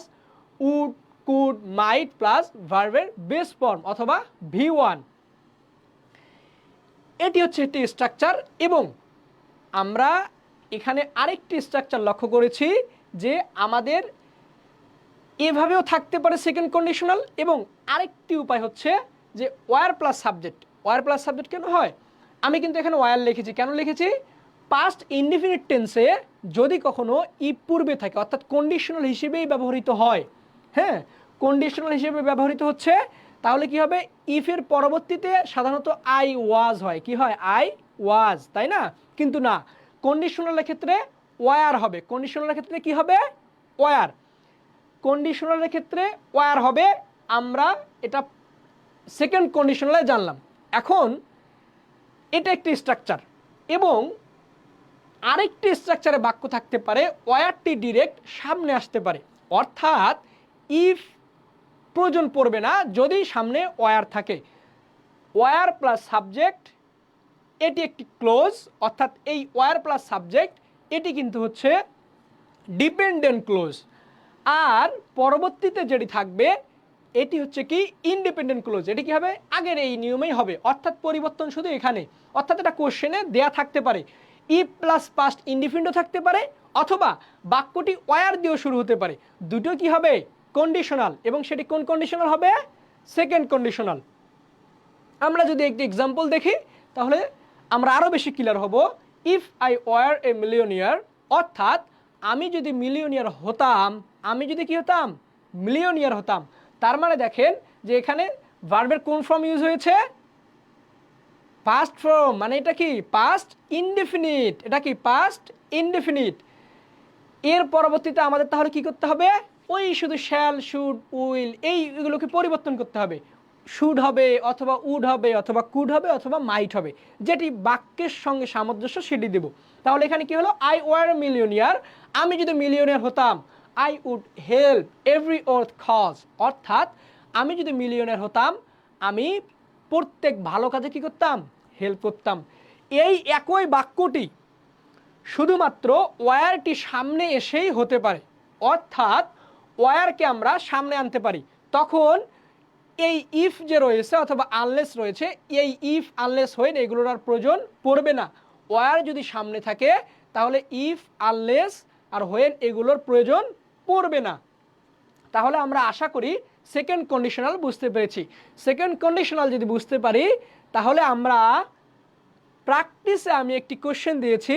Speaker 1: would, could, might plus ভার্বের বেস ফর্ম অথবা V1। এটি হচ্ছে একটি স্ট্রাকচার, এবং আমরা এখানে আরেকটি স্ট্রাকচার লক্ষ্য করেছি যে আমাদের এভাবেও থাকতে পারে সেকেন্ড কন্ডিশনাল, এবং আরেকটি উপায় হচ্ছে যে were plus subject. Were plus subject কেন হয়? আমি কিন্তু এখানে ওয়ার লিখেছি, কেন লিখেছি? পাস্ট ইনডিফিনিট টেন্সে যদি কখনো ই পূর্বে থাকে, অর্থাৎ কন্ডিশনাল হিসেবেই ব্যবহৃত হয়। হ্যাঁ, কন্ডিশনাল হিসেবে ব্যবহৃত হচ্ছে তাহলে কি হবে, ইফের পরবর্তীতে সাধারণত আই ওয়াজ হয়, কি হয়, আই ওয়াজ, তাই না? কিন্তু না, কন্ডিশনালের ক্ষেত্রে ওয়ার হবে। কন্ডিশনালের ক্ষেত্রে কি হবে, ওয়ার। কন্ডিশনালের ক্ষেত্রে ওয়ার হবে, আমরা এটা সেকেন্ড কন্ডিশনালে জানলাম। এখন এটা একটি স্ট্রাকচার, এবং আরেকটি স্ট্রাকচারে বাক্য থাকতে পারে ওয়ারটি ডিরেক্ট সামনে আসতে পারে, অর্থাৎ ইফ প্রয়োজন পড়বে না যদি সামনে ওয়ার থাকে। ওয়ার প্লাস সাবজেক্ট, এটি একটি ক্লোজ, অর্থাৎ এই ওয়ার প্লাস সাবজেক্ট এটি কিন্তু হচ্ছে ডিপেন্ডেন্ট ক্লোজ। আর পরবর্তীতে যেটি থাকবে এটি হচ্ছে কি ইন্ডিপেন্ডেন্ট ক্লোজ। এটি কি হবে, আগের এই নিয়মেই হবে, অর্থাৎ পরিবর্তন শুধু এখানে। অর্থাৎ এটা কোশ্চেনে দেয়া থাকতে পারে ইফ প্লাস পাস্ট ইনডিফিনিটও থাকতে পারে, অথবা বাক্যটি ওয়ার দিয়েও শুরু হতে পারে। দুটো কি হবে, কন্ডিশনাল, এবং সেটি কোন কন্ডিশনাল হবে, সেকেন্ড কন্ডিশনাল। আমরা যদি একটি এক্সাম্পল দেখি তাহলে আমরা আরও বেশি ক্লিয়ার হব। If I war A millionaire, অর্থাৎ আমি যদি মিলিয়নিয়ার হতাম, আমি যদি কি হতাম, মিলিয়নিয়ার হতাম। তার মানে দেখেন যে এখানে ভার্বের কোন ফর্ম ইউজ হয়েছে, পাস্ট ফর্ম, মানে এটা কি পাস্ট ইনডেফিনিট, এটা কি পাস্ট ইনডেফিনিট। এর পরবর্তীতে আমাদের তাহলে কি করতে হবে, ওই শুধু শ্যাল, শুড, উইল এইগুলোকে পরিবর্তন করতে হবে। শুড হবে, অথবা উড হবে, অথবা কুড হবে, অথবা মাইট হবে, যেটি বাক্যের সঙ্গে সামঞ্জস্য সেটি দেব। তাহলে এখানে কি হলো, আই ওয়ার মিলিয়নিয়ার, আমি যদি মিলিয়নিয়ার হতাম, I would help every earth cause, অর্থাৎ আমি যদি মিলিয়নিয়ার হতাম আমি প্রত্যেক ভালো কাজে কি করতাম, হেল্প করতাম। এই একই বাক্যটি শুধুমাত্র ওয়ারটি সামনে এসেই হতে পারে, অর্থাৎ ওয়ারকে আমরা সামনে আনতে পারি। তখন এই ইফ যে রয়েছে অথবা আনলেস রয়েছে, এই ইফ আনলেস হয়ে এগুলোর আর প্রয়োজন পড়বে না। ওয়ার যদি সামনে থাকে তাহলে ইফ আনলেস আর হোয়েন এগুলোর প্রয়োজন পড়বে না। তাহলে আমরা আশা করি সেকেন্ড কন্ডিশনাল বুঝতে পেরেছি। সেকেন্ড কন্ডিশনাল যদি বুঝতে পারি তাহলে আমরা প্র্যাকটিসে আমি একটি কোশ্চেন দিয়েছি,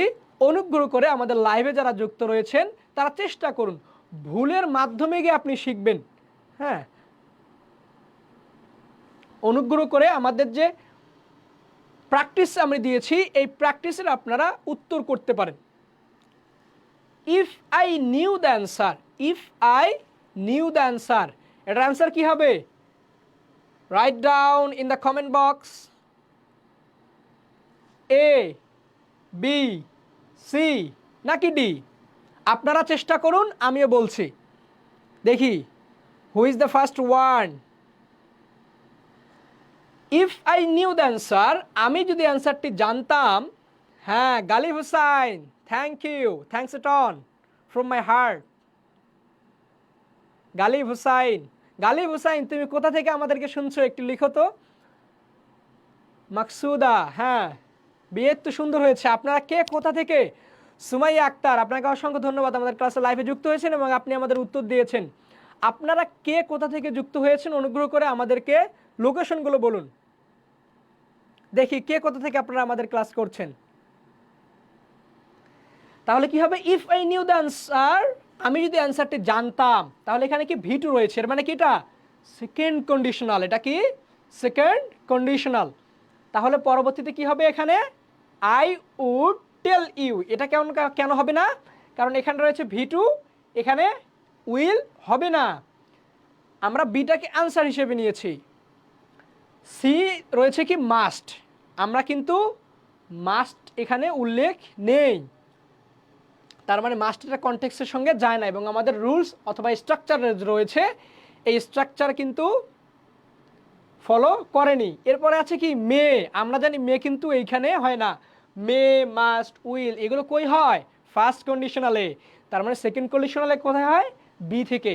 Speaker 1: অনুগ্রহ করে আমাদের লাইভে যারা যুক্ত রয়েছেন তারা চেষ্টা করুন, ভুলের মাধ্যমে গিয়ে আপনি শিখবেন। হ্যাঁ, অনুগ্রহ করে আমাদের যে প্র্যাকটিস আমি দিয়েছি এই প্র্যাকটিসের আপনারা উত্তর করতে পারেন। If I knew the answer, if I knew the answer, এটার অ্যান্সার কি হবে, write down in the comment box. A, B, C নাকি ডি? আপনারা চেষ্টা করুন, আমিও বলছি। দেখি, who is the first one? If I knew the answer, আমি যদি অ্যান্সারটি জানতাম, হ্যাঁ, Ghalib Hussain, thank you, thanks a ton from my heart. Ghalib Hussain, Ghalib Hussain তুমি কোথা থেকে আমাদেরকে শুনছো একটু লিখো তো। মাকসুদা, হ্যাঁ, বিয়ে তো সুন্দর হয়েছে। আপনারা কে কোথা থেকে? সুমাইয়া আক্তার, আপনাকে অসংখ্য ধন্যবাদ, আমাদের ক্লাসে লাইভে যুক্ত হয়েছেন এবং আপনি আমাদের উত্তর দিয়েছেন। আপনারা কে কোথা থেকে যুক্ত হয়েছেন অনুগ্রহ করে আমাদেরকে লোকেশনগুলো বলুন, দেখি কে কোথা থেকে আপনারা আমাদের ক্লাস করছেন। তাহলে কি হবে, if I knew the answer, আমি যদি অ্যান্সারটি জানতাম, তাহলে এখানে কি ভি টু রয়েছে, এর মানে কি এটা সেকেন্ড কন্ডিশনাল, এটা কি সেকেন্ড কন্ডিশনাল। তাহলে পরবর্তীতে কি হবে, এখানে আই উড টেল ইউ, এটা কেন হবে না, কারণ এখানে রয়েছে ভি টু, এখানে উইল হবে না, আমরা বিটাকে অ্যান্সার হিসেবে নিয়েছি। সি রয়েছে কি মাস্ট, আমরা কিন্তু মাস্ট এখানে উল্লেখ নেই, তার মানে মাস্টারটা কনটেক্সটের সঙ্গে যায় না, এবং আমাদের রুলস অথবা স্ট্রাকচার রয়েছে, এই স্ট্রাকচার কিন্তু ফলো করেনি। এরপরে আছে কি মে, আমরা জানি মে কিন্তু এইখানে হয় না, মে, মাস্ট, উইল এগুলো কই হয়, ফার্স্ট কন্ডিশনালে, তার মানে সেকেন্ড কন্ডিশনালে কোথায় হয়, বি থেকে।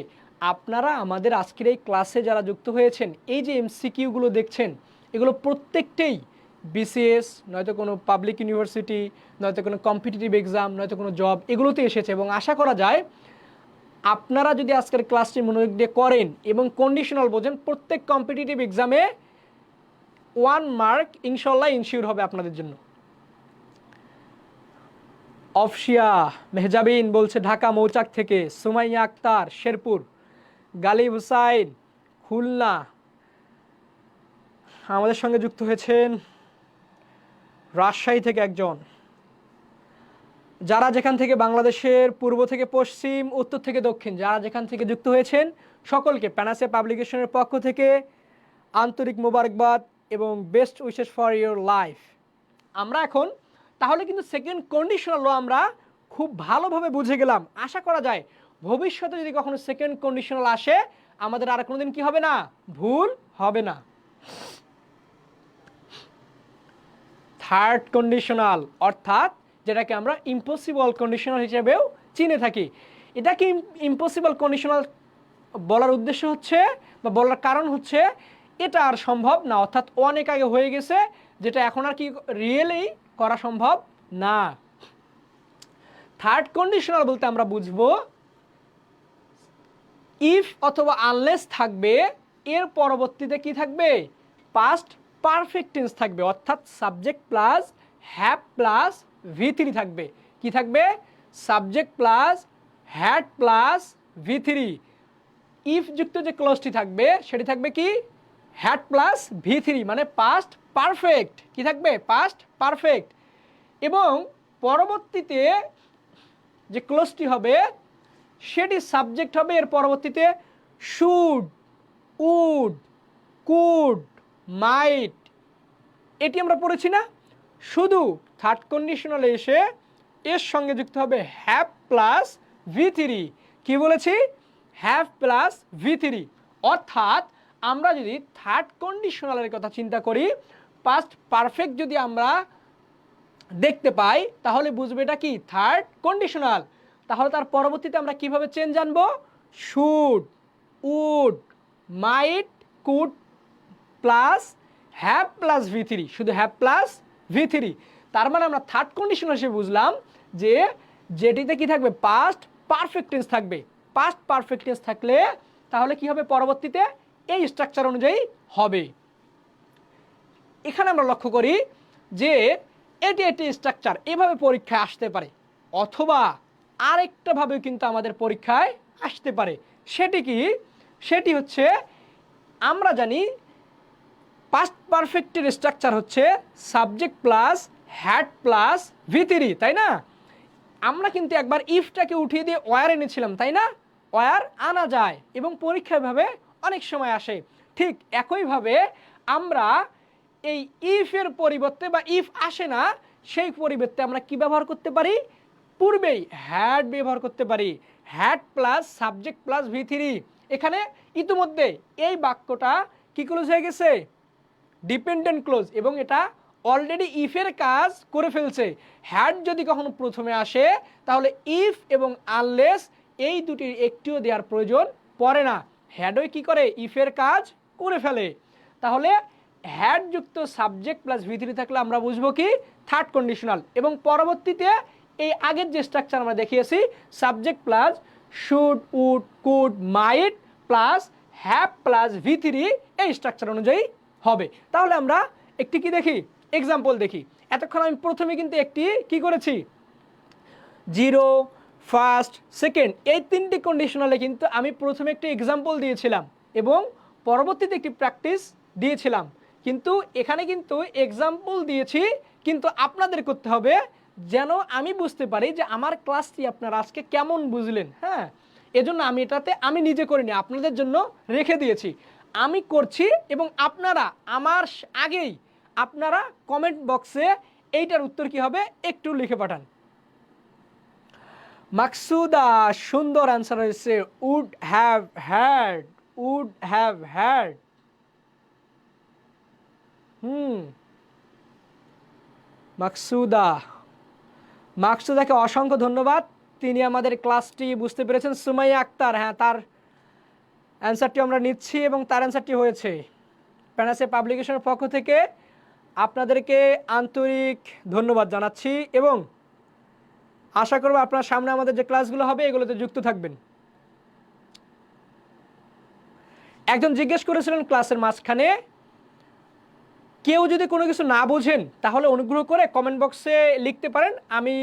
Speaker 1: আপনারা আমাদের আজকের এই ক্লাসে যারা যুক্ত হয়েছেন, এই যে এমসিকিউগুলো দেখছেন, এগুলো প্রত্যেকটাই বিসিএস, নয়তো কোনো পাবলিক ইউনিভার্সিটি, নয়তো কোনো কম্পিটিটিভ এক্সাম, নয়তো কোনো জব, এগুলোতে এসেছে, এবং আশা করা যায় আপনারা যদি আজকের ক্লাসটি মনোযোগ দিয়ে করেন এবং কন্ডিশনাল বোঝেন, প্রত্যেক কম্পিটিটিভ এক্সামে 1 মার্ক ইনশাল্লাহ ইনশিওর হবে আপনাদের জন্য। অফশিয়া মেহজাবিন বলছে ঢাকা মৌচাক থেকে, সুমাইয়া আক্তার শেরপুর, গালিব হুসাইন খুলনা, আমাদের সঙ্গে যুক্ত হয়েছেন রাজশাহী থেকে একজন। যারা যেখান থেকে বাংলাদেশের পূর্ব থেকে পশ্চিম, উত্তর থেকে দক্ষিণ, যারা যেখান থেকে যুক্ত হয়েছেন সকলকে প্যানাসে পাবলিকেশনের পক্ষ থেকে আন্তরিক মোবারকবাদ এবং best wishes for your life. আমরা এখন তাহলে কিন্তু সেকেন্ড কন্ডিশনাল ল আমরা খুব ভালোভাবে বুঝে গেলাম। আশা করা যায় ভবিষ্যতে যদি কখনো সেকেন্ড কন্ডিশনাল আসে আমাদের আর কোনোদিন কি হবে না, ভুল হবে না। থার্ড কন্ডিশনাল অর্থাৎ যেটাকে আমরা ইম্পসিবল কন্ডিশনাল হিসেবেও চিনে থাকি। এটাকে ইম্পসিবল কন্ডিশনাল বলার উদ্দেশ্য হচ্ছে বা বলার কারণ হচ্ছে এটা আর সম্ভব না, অর্থাৎ অনেক আগে হয়ে গেছে, যেটা এখন আর কি রিয়েলি করা সম্ভব না। থার্ড কন্ডিশনাল বলতে আমরা বুঝবো ইফ অথবা আনলেস থাকবে, এর পরবর্তীতে কি থাকবে, পাস্ট পারফেক্ট টেন্স থাকবে, অর্থাৎ subject plus have plus V3 থাকবে। কি থাকবে, subject plus had plus V3। If যুক্ত যে ক্লজটি থাকবে সেটি থাকবে কি, হ্যাড প্লাস V3, মানে পাস্ট পারফেক্ট। কি থাকবে, পাস্ট পারফেক্ট। এবং পরবর্তীতে যে ক্লজটি হবে সেটি সাবজেক্ট হবে, এর পরবর্তীতে শুড, উড, কুড, মাইট। এটি আমরা পড়েছি না। শুধু থার্ড কন্ডিশনালে এসে এর সঙ্গে যুক্ত হবে হ্যাভ প্লাস V3। কি বলেছি, হ্যাভ প্লাস V3। অর্থাৎ আমরা যদি থার্ড কন্ডিশনালের কথা চিন্তা করি, পাস্ট পারফেক্ট যদি আমরা দেখতে পাই তাহলে বুঝবে এটা কি, থার্ড কন্ডিশনাল। তাহলে তার পরবর্তীতে আমরা কিভাবে চেঞ্জ জানবো, should, would, might, could plus have plus V3, শুধু হ্যাভ প্লাস V3। তার মানে আমরা থার্ড কন্ডিশন হিসেবে বুঝলাম যে যেটিতে কি থাকবে, পাস্ট পারফেক্ট টেন্স থাকবে। পাস্ট পারফেক্ট টেন্স থাকলে তাহলে কি হবে, পরবর্তীতে এই স্ট্রাকচার অনুযায়ী হবে। এখানে আমরা লক্ষ্য করি যে এটি একটি স্ট্রাকচার, এভাবে পরীক্ষায় আসতে পারে, অথবা আরেকটা ভাবেও কিন্তু আমাদের পরীক্ষায় আসতে পারে। সেটি কি, সেটি হচ্ছে আমরা জানি পাস্ট পারফেক্টের স্ট্রাকচার হচ্ছে subject plus had plus V3, তাই না? আমরা কিন্তু একবার ইফটাকে উঠিয়ে দিয়ে ওয়ার এনেছিলাম, তাই না? ওয়ার আনা যায় এবং পরীক্ষায় ভাবে অনেক সময় আসে। ঠিক একইভাবে আমরা এই ইফের পরিবর্তে বা ইফ আসে না সেই পরিবর্তে আমরা কি ব্যবহার করতে পারি, পূর্বেই হ্যাড ব্যবহার করতে পারি, had plus subject plus V3। এখানে ইতিমধ্যে এই বাক্যটা কি ক্লোজ হয়ে গেছে, ডিপেন্ডেন্ট ক্লোজ, এবং এটা অলরেডি ইফের কাজ করে ফেলছে। হ্যাড যদি কখনো প্রথমে আসে তাহলে ইফ এবং আনলেস এই দুটির একটিও দেওয়ার প্রয়োজন পড়ে না, হ্যাডই কি করে, ইফের কাজ করে ফেলে। তাহলে হ্যাড যুক্ত সাবজেক্ট প্লাস V3 থাকলে আমরা বুঝবো কি, থার্ড কন্ডিশনাল। এবং পরবর্তীতে এই আগের যে স্ট্রাকচার আমরা দেখিয়েছি, subject plus should, would, could, might plus have plus V3, এই স্ট্রাকচার অনুযায়ী হবে। তাহলে আমরা একটি কি দেখি, এক্সাম্পল দেখি। এতক্ষণ আমি প্রথমে কিন্তু একটি কি করেছি, জিরো, ফার্স্ট, সেকেন্ড, এই তিনটি কন্ডিশনালে কিন্তু আমি প্রথমে একটি এক্সাম্পল দিয়েছিলাম এবং পরবর্তীতে একটি প্র্যাকটিস দিয়েছিলাম। কিন্তু এখানে কিন্তু এক্সাম্পল দিয়েছি, কিন্তু আপনাদের করতে হবে যেন আমি বুঝতে পারি যে আমার ক্লাসটি আপনারা আজকে কেমন বুঝলেন। হ্যাঁ, এজন্য আমি এটাতে আমি নিজে করিনি, আপনাদের জন্য রেখে দিয়েছি। আমি করছি এবং আপনারা আমার আগেই আপনারা কমেন্ট বক্সে এইটার উত্তর কি হবে একটু লিখে পাঠান। মাকসুদা সুন্দর অ্যান্সার হয়েছে, would have had, would have had. মাকসুদাকে অসংখ্য ধন্যবাদ, তিনি আমাদের ক্লাসটি বুঝতে পেরেছেন। সুমাইয়া আক্তার, হ্যাঁ, তার অ্যান্সারটি আমরা নিচ্ছি এবং তার অ্যান্সারটি হয়েছে। প্যানাসে পাবলিকেশনের পক্ষ থেকে আপনাদেরকে আন্তরিক ধন্যবাদ জানাচ্ছি এবং আশা করব আপনার সামনে আমাদের যে ক্লাসগুলো হবে এগুলোতে যুক্ত থাকবেন। একজন জিজ্ঞেস করেছিলেন ক্লাসের মাঝখানে, কেউ যদি কোনো কিছু না বোঝেন তাহলে অনুগ্রহ করে কমেন্ট বক্সে লিখতে পারেন, আমি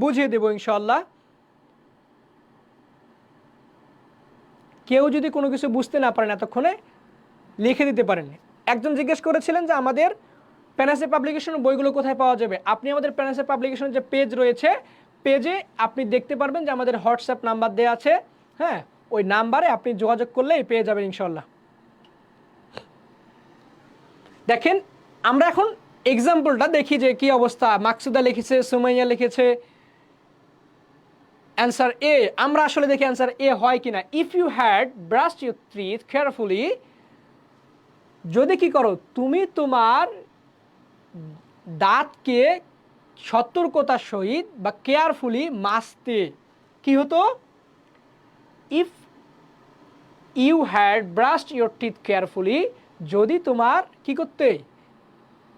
Speaker 1: বুঝিয়ে দেব ইনশাআল্লাহ। কেউ যদি কোনো কিছু বুঝতে না পারেন এতক্ষণে লিখে দিতে পারেন, একজন জিজ্ঞেস করেছিলেন যে আমাদের প্যানাসে পাবলিকেশনের বইগুলো কোথায় পাওয়া যাবে। আপনি আমাদের প্যানাসে পাবলিকেশনের যে পেজ রয়েছে, পেজে আপনি দেখতে পারবেন যে আমাদের হোয়াটসঅ্যাপ নাম্বার দেওয়া আছে। হ্যাঁ, ওই নাম্বারে আপনি যোগাযোগ করলেই পেয়ে যাবেন ইনশাল্লাহ। দেখেন আমরা এখন এক্সাম্পলটা দেখি যে কি অবস্থা। মাকসুদা লিখেছে, সুমাইয়া লিখেছে অ্যান্সার এ। আমরা আসলে দেখি অ্যান্সার এ হয় কিনা। If you had brushed your teeth carefully, যদি কি করো তুমি তোমার দাঁতকে সতর্কতার সহিত বা কেয়ারফুলি মাজতে, কি হতো? If you had brushed your teeth carefully, যদি তোমার কি করতে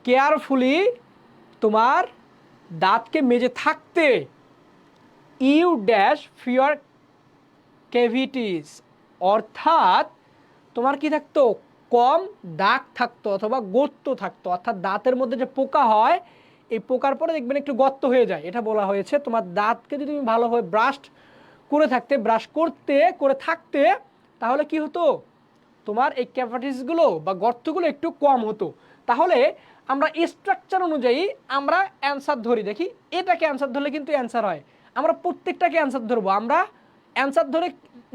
Speaker 1: কেয়ারফুলি তোমার দাঁতকে মেজে থাকতে, ইউ ড্যাশ ফিওর ক্যাভিটিস, অর্থাৎ তোমার কি থাকতো কম দাগ থাকতো অথবা গর্ত থাকতো। অর্থাৎ দাঁতের মধ্যে যে পোকা হয়, এই পোকার পরে দেখবেন একটু গর্ত হয়ে যায়। এটা বলা হয়েছে তোমার দাঁতকে যদি তুমি ভালোভাবে ব্রাশ করে থাকতে তাহলে কি হতো, তোমার এই ক্যাভিটিসগুলো বা গর্তগুলো একটু কম হতো। তাহলে আমরা স্ট্রাকচার অনুযায়ী আমরা অ্যান্সার ধরি। দেখি এটাকে অ্যান্সার ধরলে কিন্তু অ্যান্সার হয়। আমরা প্রত্যেকটাকে অ্যান্সার ধরবো। আমরা অ্যান্সার ধরে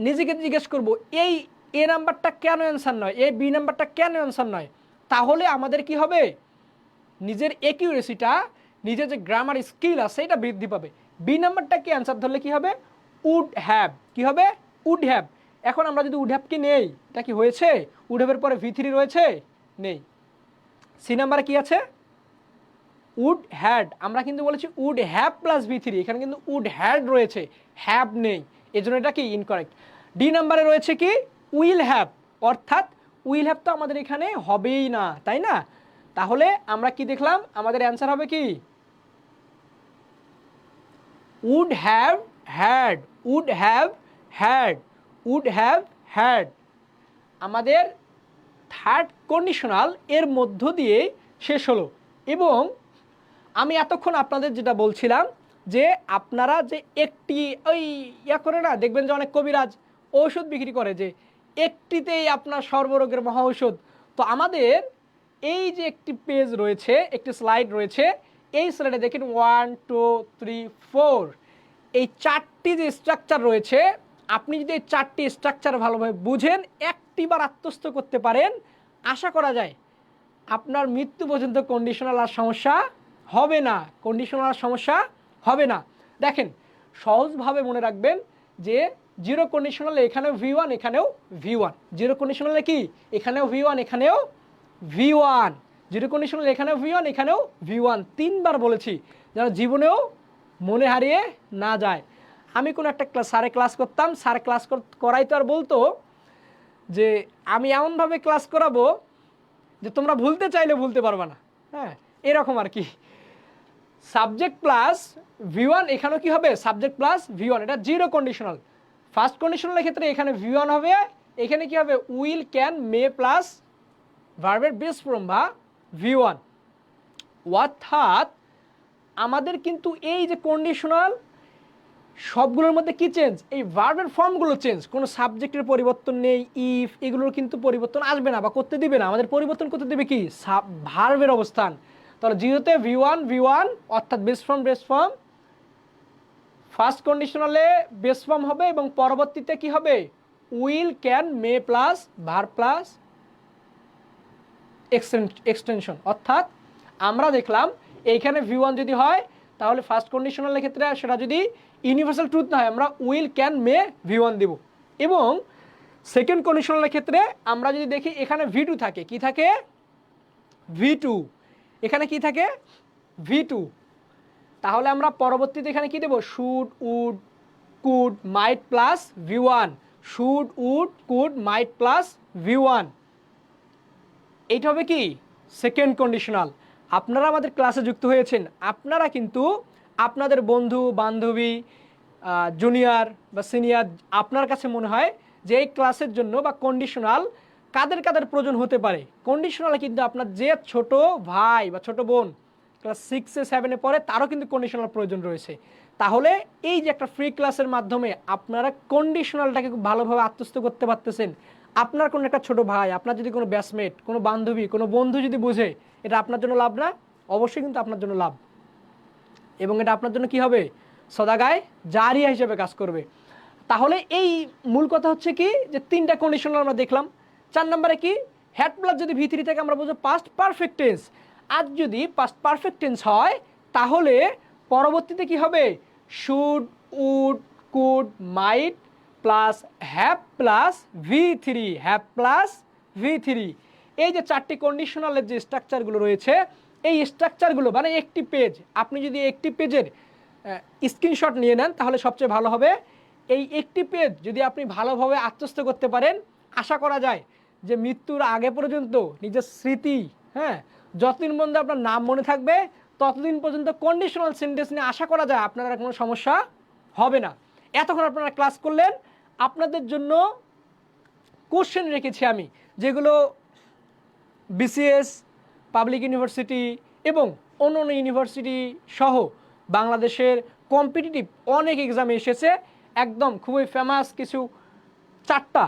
Speaker 1: নিজেকে জিজ্ঞেস করব এই এ নাম্বারটা কেন অ্যান্সার নয়, এই বি নাম্বারটা কেন অ্যান্সার নয়। তাহলে আমাদের কি হবে, নিজের অ্যাকিউরেসিটা, নিজের যে গ্রামার স্কিল আছে এটা বৃদ্ধি পাবে। বি নাম্বারটাকে অ্যান্সার ধরলে কি হবে, উড হ্যাভ, কি হবে উড হ্যাভ। এখন আমরা যদি উড হ্যাভকে নেই, এটা কি হয়েছে, উড হ্যাভের পরে ভি থ্রি রয়েছে, নেই। সি নাম্বারে কি আছে, উড হ্যাড। আমরা কিন্তু বলেছি would have plus V three, এখানে কিন্তু উড হ্যাড রয়েছে, হ্যাভ নেই, এই জন্য এটা কি ইনকারেক্ট। ডি নাম্বারে রয়েছে কি উইল হ্যাভ, অর্থাৎ উইল হ্যাভ তো আমাদের এখানে হবেই না, তাই না? তাহলে আমরা কি দেখলাম, আমাদের অ্যান্সার হবে কি would have had, would have had, would have had. আমাদের থার্ড কন্ডিশনাল এর মধ্য দিয়ে শেষ হলো। এবং আমি এতক্ষণ আপনাদের যেটা বলছিলাম যে আপনারা যে একটি ওই করে না, দেখবেন যে অনেক কবিরাজ ঔষধ বিক্রি করে যে একটিতেই আপনার সর্বরোগের মহা ঔষধ। তো আমাদের এই যে একটি পেজ রয়েছে, একটি স্লাইড রয়েছে, এই স্লাইডে দেখেন 1 2 3 4 এই চারটি যে স্ট্রাকচার রয়েছে, আপনি যদি এই চারটি স্ট্রাকচার ভালোভাবে বুঝেন, একটিবার আত্মস্থ করতে পারেন, আশা করা যায় আপনার মৃত্যু পর্যন্ত কন্ডিশনাল আর সমস্যা হবে না, কন্ডিশনাল সমস্যা হবে না। দেখেন সহজভাবে মনে রাখবেন যে জিরো কন্ডিশনালে এখানেও V1 এখানেও V1, জিরো কন্ডিশনালে কি এখানেও V1 এখানেও V1, জিরো কন্ডিশনালে এখানেও V1 এখানেও V1, তিনবার বলেছি যেন জীবনেও মনে হারিয়ে না যায়। আমি কোনো একটা স্যারে ক্লাস করতাম, স্যার ক্লাস করাইতো আর বলতো যে আমি এমনভাবে ক্লাস করাবো যে তোমরা ভুলতে চাইলে ভুলতে পারবে না। হ্যাঁ, এরকম আর কি। সাবজেক্ট প্লাস V1 এখানেও কি হবে, সাবজেক্ট প্লাস V1, এটা জিরো কন্ডিশনাল। ফার্স্ট কন্ডিশনালের ক্ষেত্রে এখানে V1 হবে, এখানে কি হবে উইল ক্যান মে প্লাস ভার্বের বেস ফর্ম বা V1। অর্থাৎ আমাদের কিন্তু এই যে কন্ডিশনাল সবগুলোর মধ্যে কি চেঞ্জ, এই ভার্বের ফর্মগুলো চেঞ্জ, কোনো সাবজেক্টের পরিবর্তন নেই, ইফ এগুলোর কিন্তু পরিবর্তন আসবে না বা করতে দিবে না। আমাদের পরিবর্তন করতে দেবে কি ভার্বের অবস্থান। তাহলে জিরোতে V1 অর্থাৎ বেস ফর্ম, ফার্স্ট কন্ডিশনালে বেস ফর্ম হবে এবং পরবর্তীতে কি হবে will can may plus verb plus extension. অর্থাৎ আমরা দেখলাম এইখানে V1 যদি হয় তাহলে ফার্স্ট কন্ডিশনালের ক্ষেত্রে সেটা যদি ইউনিভার্সাল ট্রুথ না হয় আমরা উইল ক্যান মে V1 দেব। এবং সেকেন্ড কন্ডিশনালের ক্ষেত্রে আমরা যদি দেখি এখানে V2 থাকে, কি থাকে V2, এখানে কি থাকে V2, তাহলে আমরা পরবর্তীতে এখানে কি দেব should would could might plus V1, should would could might plus V1, এইটা হবে কি সেকেন্ড কন্ডিশনাল। আপনারা আমাদের ক্লাসে যুক্ত হয়েছেন, আপনারা কিন্তু আপনাদের বন্ধু বান্ধবী জুনিয়র বা সিনিয়র আপনার কাছে মনে হয় যে এই ক্লাসের জন্য বা কন্ডিশনাল কাদের কাদের প্রয়োজন হতে পারে। কন্ডিশনালে কিন্তু আপনার যে ছোট ভাই বা ছোট বোন ক্লাস 6 7 পড়ে তারও কিন্তু কন্ডিশনাল প্রয়োজন রয়েছে। তাহলে এই যে একটা ফ্রি ক্লাসের মাধ্যমে আপনারা কন্ডিশনালটাকে খুব ভালোভাবে আত্মস্থ করতে পারতেছেন, আপনার কোনো একটা ছোট ভাই, আপনার যদি কোনো ব্যাচমেট, কোনো বান্ধবী, কোনো বন্ধু যদি বুঝে, এটা আপনার জন্য লাভ না? অবশ্যই কিন্তু আপনার জন্য লাভ, এবং এটা আপনার জন্য কি হবে? সদাগায় জারিয়া হিসেবে কাজ করবে। তাহলে এই মূল কথা হচ্ছে কি, যে তিনটা কন্ডিশনাল আমরা দেখলাম। 4 নম্বরে কি, হ্যাড প্লাস যদি V3 থেকে আমরা বুঝবো পাস্ট পারফেক্ট টেন্স। আজ যদি পাস্ট পারফেক্ট টেন্স হয়, তাহলে পরবর্তীতে কি হবে? Should, would, could, might plus have plus V3, have plus V3। এই যে 4টি কন্ডিশনালের যে স্ট্রাকচারগুলো রয়েছে, এই স্ট্রাকচারগুলো মানে একটি পেজ, আপনি যদি একটি পেজের স্ক্রিনশট নিয়ে নেন তাহলে সবচেয়ে ভালো হবে। এই একটি পেজ যদি আপনি ভালোভাবে আত্মস্থ করতে পারেন, আশা করা যায় যে মৃত্যুর আগে পর্যন্ত নিজের স্মৃতি, হ্যাঁ, যতদিন পর্যন্ত আপনার নাম মনে থাকবে ততদিন পর্যন্ত কন্ডিশনাল সেন্টেন্স নিয়ে আশা করা যায় আপনার কোনো সমস্যা হবে না। এতক্ষণ আপনারা ক্লাস করলেন, আপনাদের জন্য কোশ্চেন রেখেছি আমি, যেগুলো BCS, পাবলিক ইউনিভার্সিটি এবং অন্যান্য ইউনিভার্সিটি সহ বাংলাদেশের কম্পিটিটিভ অনেক এক্সামে এসেছে। একদম খুবই ফেমাস কিছু 4টা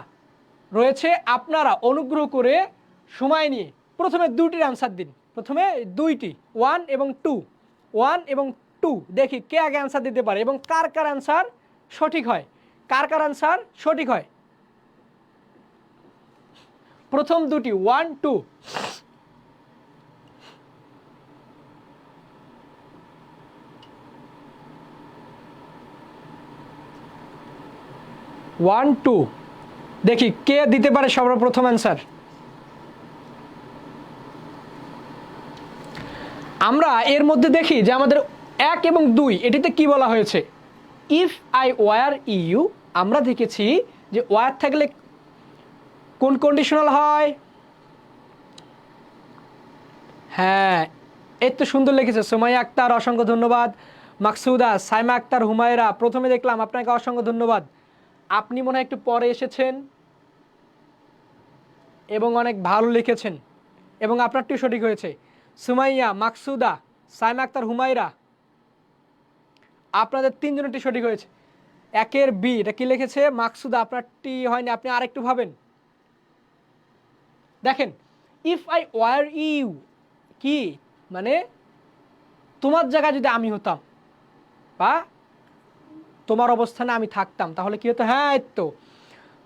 Speaker 1: রয়েছে। আপনারা অনুগ্রহ করে সময় নিয়ে প্রথমে 2টির অ্যান্সার দিন। প্রথমে 2টি, 1 এবং 2, 1 এবং 2, দেখি কে আগে অ্যান্সার দিতে পারে এবং কার কার অ্যান্সার সঠিক হয়, কার কার অ্যান্সার সঠিক হয়। প্রথম 2টি, 1, 2। 1, 2, দেখি কে দিতে পারে সর্বপ্রথম অ্যান্সার। আমরা এর মধ্যে দেখি যে আমাদের 1 এবং 2 এটিতে কি বলা হয়েছে। ইফ আই ওয়ার ইউ, আমরা দেখেছি যে ওয়ার থাকলে কোন কন্ডিশনাল হয়? হ্যাঁ, এই তো সুন্দর লিখেছে সুমাইয়া আক্তার, অসংখ্য ধন্যবাদ। মাকসুদা, সাইমা আক্তার, হুমায়রা, প্রথমে দেখলাম, আপনাকে অসংখ্য ধন্যবাদ। আপনি মনে হয় একটু পরে এসেছেন এবং অনেক ভালো লিখেছেন এবং আপনারটিও সঠিক হয়েছে। সুমাইয়া, মাকসুদা, সাইমা আক্তার, হুমায়রা, আপনাদের 3 জনেরটি সঠিক হয়েছে। 1-এর বি, এটা কি লিখেছে? মাকসুদা, আপনারটি হয়নি, আপনি আরেকটু ভাবেন। দেখেন, ইফ আই ওয়ার ইউ কি মানে তোমার জায়গায় যদি আমি হতাম বা তোমার অবস্থানে আমি থাকতাম তাহলে কি হতো? হ্যাঁ, এই তো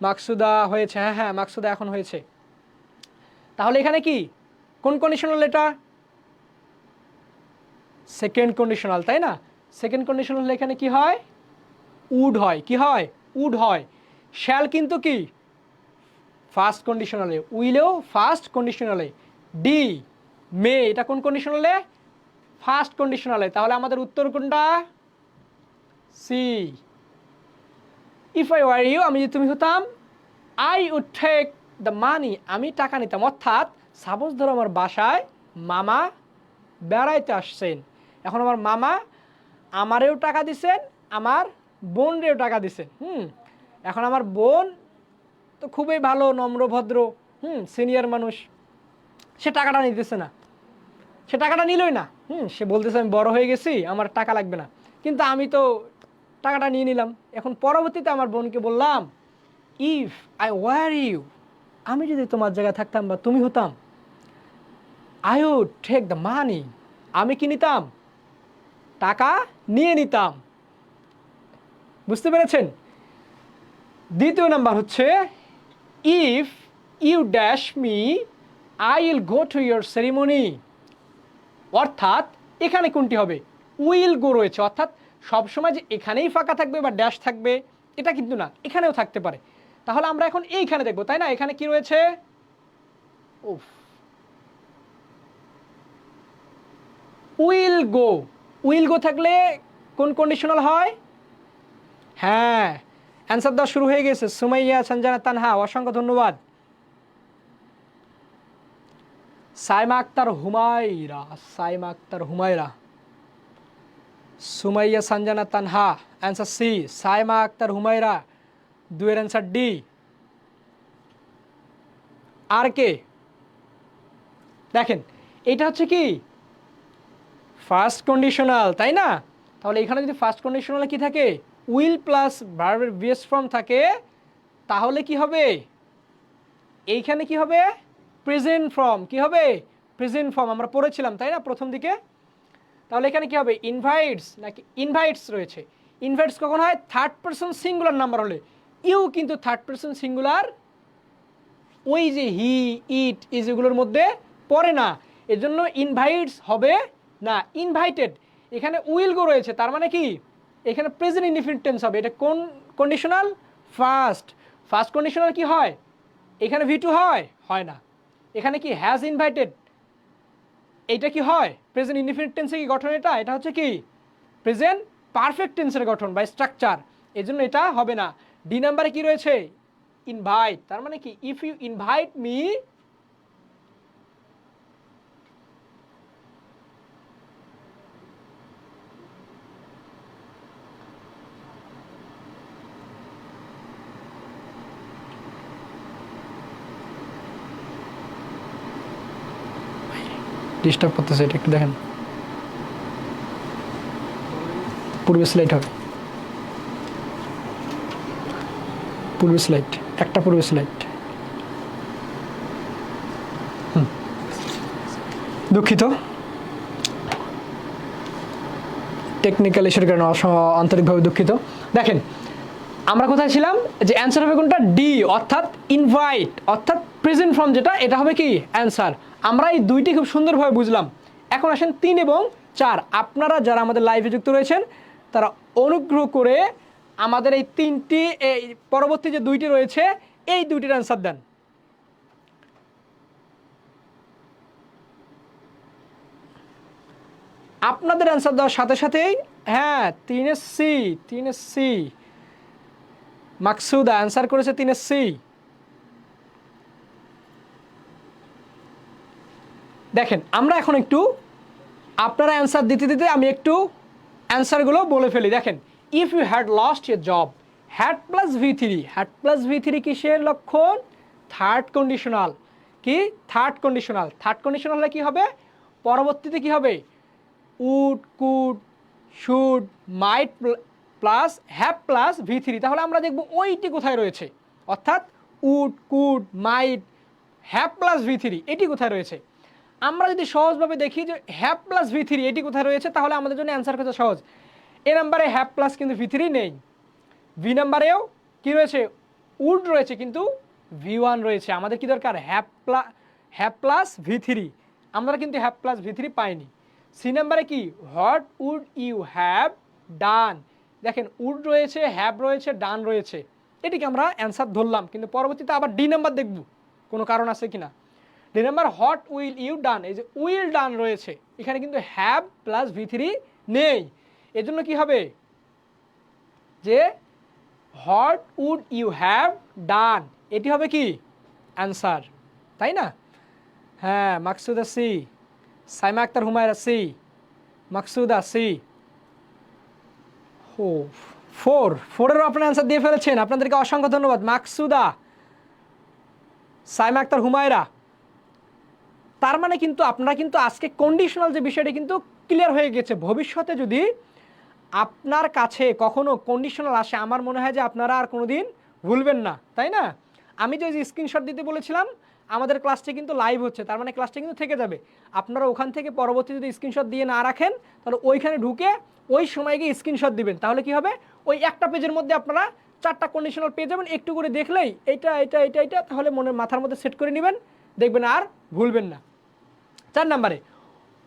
Speaker 1: মাকসুদা হয়েছে, হ্যাঁ হ্যাঁ মাকসুদা এখন হয়েছে। তাহলে এখানে কি কোন কন্ডিশনাল? এটা সেকেন্ড কন্ডিশনাল, তাই না? সেকেন্ড কন্ডিশনাল এখানে কি হয়? উড হয়। কি হয়? উড হয়। শ্যাল কিন্তু কি ফার্স্ট কন্ডিশনালে, উইলেও ফার্স্ট কন্ডিশনালে। ডি, মে, এটা কোন কন্ডিশনালে? ফার্স্ট কন্ডিশনালে। তাহলে আমাদের উত্তর কোনটা? C. If I were you, আমি যদি তুমি হতাম, I would take the money, আমি টাকা নিতাম। অর্থাৎ সাপোজ ধরো আমার বাসায় মামা বেড়াইতে আসছেন, এখন আমার মামা আমারেও টাকা দিছেন, আমার বোনরেও টাকা দিছেন। এখন আমার বোন তো খুবই ভালো, নম্র, ভদ্র, সিনিয়র মানুষ, সে টাকাটা নিতেছে না, সে টাকাটা নিলই না। সে বলতেছে আমি বড় হয়ে গেছি, আমার টাকা লাগবে না, কিন্তু আমি তো টাকাটা নিয়ে নিলাম। এখন পরবর্তীতে আমার বোনকে বললাম, ইফ আই ওয়ার ইউ, আমি যদি তোমার জায়গায় থাকতাম বা তুমি হতাম, I would take the money, আমি কি নিতাম? টাকা নিয়ে নিতাম। বুঝতে পেরেছেন? দ্বিতীয় নাম্বার হচ্ছে, if you dash me I will go to your ceremony. অর্থাৎ এখানে কোনটি হবে? উইল গো রয়েছে, অর্থাৎ সবসময় যে এখানেই ফাঁকা থাকবে বা ড্যাশ থাকবে এটা কিন্তু না, এখানেও থাকতে পারে। তাহলে আমরা এখন এইখানে দেখবো, তাই না? এখানে কি রয়েছে? উফ, উইল গো। উইল গো থাকলে কোন কন্ডিশনাল হয়? হ্যাঁ, অ্যান্সার দেওয়া শুরু হয়ে গেছে। সুমাইয়া, সঞ্জনা, তানহা, অসংখ্য ধন্যবাদ। Saima Akter, Humaira, Saima Akter, Humaira, Sumaiya, Sanjana, Tanha, answer C. সাইমা আক্তার, হুমায়রা, 2-এর অ্যান্সার ডি। আর কে? দেখেন, এটা হচ্ছে কি ফার্স্ট কন্ডিশনাল, তাই না? তাহলে এখানে যদি ফার্স্ট কন্ডিশনালে কি থাকে? উইল প্লাস ভার্বের বেস ফর্ম থাকে, তাহলে কি হবে? এইখানে কি হবে প্রেজেন্ট ফর্ম, কি হবে প্রেজেন্ট ফর্ম, আমরা পড়েছিলাম তাই না প্রথম দিকে। তাহলে এখানে কি হবে ইনভাইটস নাকি ইনভাইটস রয়েছে। ইনভাইটস কখন হয় থার্ড পারসন সিঙ্গুলার নাম্বার হলে, ইউ কিন্তু থার্ড পারসন সিঙ্গুলার ওই যে হি ইট ইজ এগুলোর মধ্যে পড়ে না, এজন্য ইনভাইটস হবে না, ইনভাইটেড। এখানে উইল গো রয়েছে, তার মানে কি এখানে প্রেজেন্ট ইনডিফিনিট টেন্স হবে। এটা কোন কন্ডিশনাল ফার্স্ট, ফার্স্ট কন্ডিশনাল কি হয় এখানে ভি2 হয় না। এখানে কি হ্যাজ ইনভাইটেড, এইটা কি হয় প্রেজেন্ট ইনডিফিনিট টেন্সে কি গঠন, এটা হচ্ছে কি প্রেজেন্ট পারফেক্ট টেন্সের গঠন বা স্ট্রাকচার, এজন্য এটা হবে না। ডি নাম্বারে কি রয়েছে ইনভাইট, তার মানে কি if you invite me, disturb করতেছে, এটা একটু দেখেন, পূর্বে স্লাইড হবে, পূর্বে স্লাইড, একটা পূর্বে স্লাইড, দুঃখিত টেকনিক্যাল ইস্যুর কারণে আন্তরিকভাবে দুঃখিত। দেখেন আমরা কোথায় ছিলাম, যে অ্যান্সার হবে কোনটা ডি, অর্থাৎ ইনভাইট, অর্থাৎ প্রেজেন্ট ফর্ম যেটা, এটা হবে কি অ্যান্সার। আমরা এই দুইটি খুব সুন্দরভাবে বুঝলাম। এখন আসেন 3 এবং 4, আপনারা যারা আমাদের লাইভে যুক্ত রয়েছেন তারা অনুগ্রহ করে আমাদের এই 3টি, এই পরবর্তী যে 2টি রয়েছে এই 2টির অ্যান্সার দেন। আপনাদের অ্যান্সার দেওয়ার সাথে সাথেই, হ্যাঁ 3 সি মাকসুদা অ্যান্সার করেছে 3 সি। দেখেন আমরা এখন একটু আপনারা অ্যান্সার দিতে দিতে আমি একটু অ্যান্সারগুলো বলে ফেলি। দেখেন if you had lost your job, had plus ভি3, হ্যাড প্লাস ভি3 কিসের লক্ষণ, থার্ড কন্ডিশনাল। কি থার্ড কন্ডিশনাল, থার্ড কন্ডিশনাল হলে কি হবে পরবর্তীতে কি হবে would could should might plus have plus ভি3। তাহলে আমরা দেখব ওইটি কোথায় রয়েছে, অর্থাৎ would could might have plus ভি3 এটি কোথায় রয়েছে। আমরা যদি সহজভাবে দেখি যে হ্যাভ প্লাস ভি3 এটি কোথায় রয়েছে, তাহলে আমাদের জন্য অ্যান্সার করতে সহজ। এ নাম্বারে হ্যাভ প্লাস কিন্তু ভি3 নেই, ভি নাম্বারেও কি রয়েছে উড রয়েছে কিন্তু ভি1 রয়েছে। আমাদের কি দরকার হ্যাভ প্লাস ভি3, আমরা কিন্তু হ্যাভ প্লাস ভি3 পাইনি। সি নাম্বারে কি what would you have done, দেখেন উড রয়েছে হ্যাভ রয়েছে ডান রয়েছে, এটিকে আমরা অ্যান্সার ধরলাম, কিন্তু পরবর্তীতে আবার ডি নাম্বার দেখব কোনো কারণ আছে কিনা। D number what will you done, এই যে উইল ডান রয়েছে, এখানে কিন্তু হ্যাভ প্লাস ভি3 নেই, এজন্য কি হবে যে what would you have done, এটি হবে কি অ্যান্সার, তাই না। হ্যাঁ Maksuda C, Saima Akter Humaira C, Maksuda C. ও 4-4-এরও আপনার অ্যান্সার দিয়ে ফেলেছেন, আপনাদেরকে অসংখ্য ধন্যবাদ মাকসুদা, সাইমা আক্তার হুমায়রা। তার মানে কিন্তু আপনারা কিন্তু আজকে কন্ডিশনাল যে বিষয়টি কিন্তু ক্লিয়ার হয়ে গেছে। ভবিষ্যতে যদি আপনার কাছে কখনো কন্ডিশনাল আসে, আমার মনে হয় যে আপনারা আর কোনো দিন ভুলবেন না, তাই না। আমি যে স্ক্রিনশট দিতে বলেছিলাম, আমাদের ক্লাসটি কিন্তু লাইভ হচ্ছে, তার মানে ক্লাসটি কিন্তু থেকে যাবে। আপনারা ওখান থেকে পরবর্তী যদি স্ক্রিনশট দিয়ে না রাখেন, তাহলে ওইখানে ঢুকে ওই সময় গিয়ে স্ক্রিনশট দিবেন, তাহলে কি হবে ওই একটা পেজের মধ্যে আপনারা 4টা কন্ডিশনাল পেয়ে যাবেন। একটু করে দেখলেই এইটা এটা এটা এটা, তাহলে মনের মাথার মধ্যে সেট করে নেবেন, দেখবেন আর ভুলবেন না। 4 নম্বরে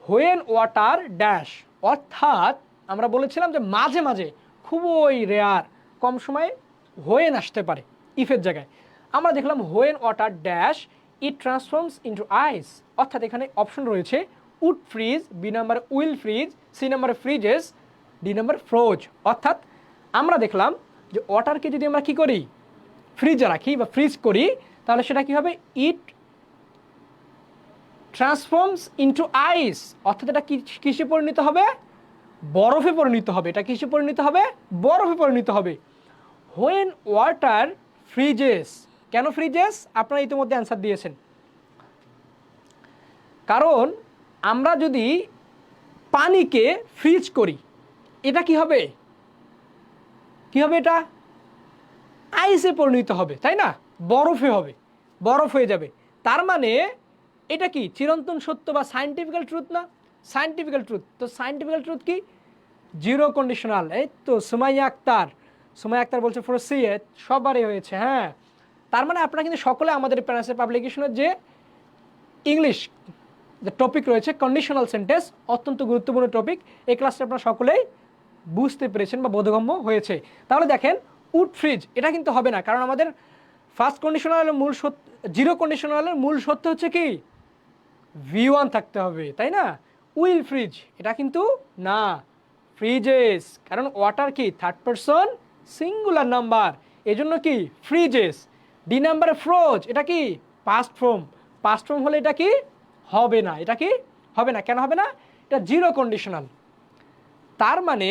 Speaker 1: হোয়েন ওয়াটার ড্যাশ, অর্থাৎ আমরা বলেছিলাম যে মাঝে মাঝে খুবই রেয়ার কম সময়ে হোয়েন আসতে পারে ইফের জায়গায়। আমরা দেখলাম when water dash it transforms into ice, অর্থাৎ এখানে অপশন রয়েছে উড ফ্রিজ, বি নাম্বারে উইল ফ্রিজ, সি নাম্বারে ফ্রিজেস, ডি নাম্বার ফ্রোজ। অর্থাৎ আমরা দেখলাম যে ওয়াটারকে যদি আমরা কি করি ফ্রিজে রাখি বা ফ্রিজ করি, তাহলে সেটা কি হবে ইট ট্রান্সফর্মস ইন্টু আইস, অর্থাৎ এটা কিসে পরিণত হবে বরফে পরিণত হবে, এটা কিসে পরিণত হবে বরফে পরিণত হবে। হোয়েন ওয়াটার ফ্রিজেস, কেন ফ্রিজেস আপনারা ইতিমধ্যে অ্যান্সার দিয়েছেন, কারণ আমরা যদি পানিকে ফ্রিজ করি এটা কি হবে এটা আইসে পরিণত হবে, তাই না বরফে হবে। বরফ হয়ে যাবে। তার মানে এটা কি চিরন্তন সত্য বা সায়েন্টিফিক্যাল ট্রুথ না? Scientifical truth. তো সায়েন্টিফিক্যাল ট্রুথ কি? Zero conditional. এই তো সুমাইয়া আক্তার বলছে ফরসিয়ে সবারই হয়েছে। হ্যাঁ, তার মানে আপনারা কিন্তু সকলে আমাদের প্যারাসে পাবলিকেশনের যে ইংলিশ যে টপিক রয়েছে কন্ডিশনাল সেন্টেন্স, অত্যন্ত গুরুত্বপূর্ণ টপিক, এই ক্লাসটা আপনারা সকলেই বুঝতে পেরেছেন বা বোধগম্য হয়েছে। তাহলে দেখেন উড ফ্রিজ এটা কিন্তু হবে না, কারণ আমাদের ফার্স্ট কন্ডিশনালের মূল সত্য, জিরো কন্ডিশনালের মূল সত্য হচ্ছে কি V1 থাকতে হবে, তাই না? উইল ফ্রিজ এটা কিন্তু না, ফ্রিজেস, কারণ ওয়াটার কি থার্ড পারসন সিঙ্গুলার নাম্বার, এজন্য কি ফ্রিজেস। ডি নাম্বারে ফ্রোজ এটা কি পাস্ট ফর্ম হলে এটা কি হবে না, এটা কি হবে না। কেন হবে না? এটা জিরো কন্ডিশনাল। তার মানে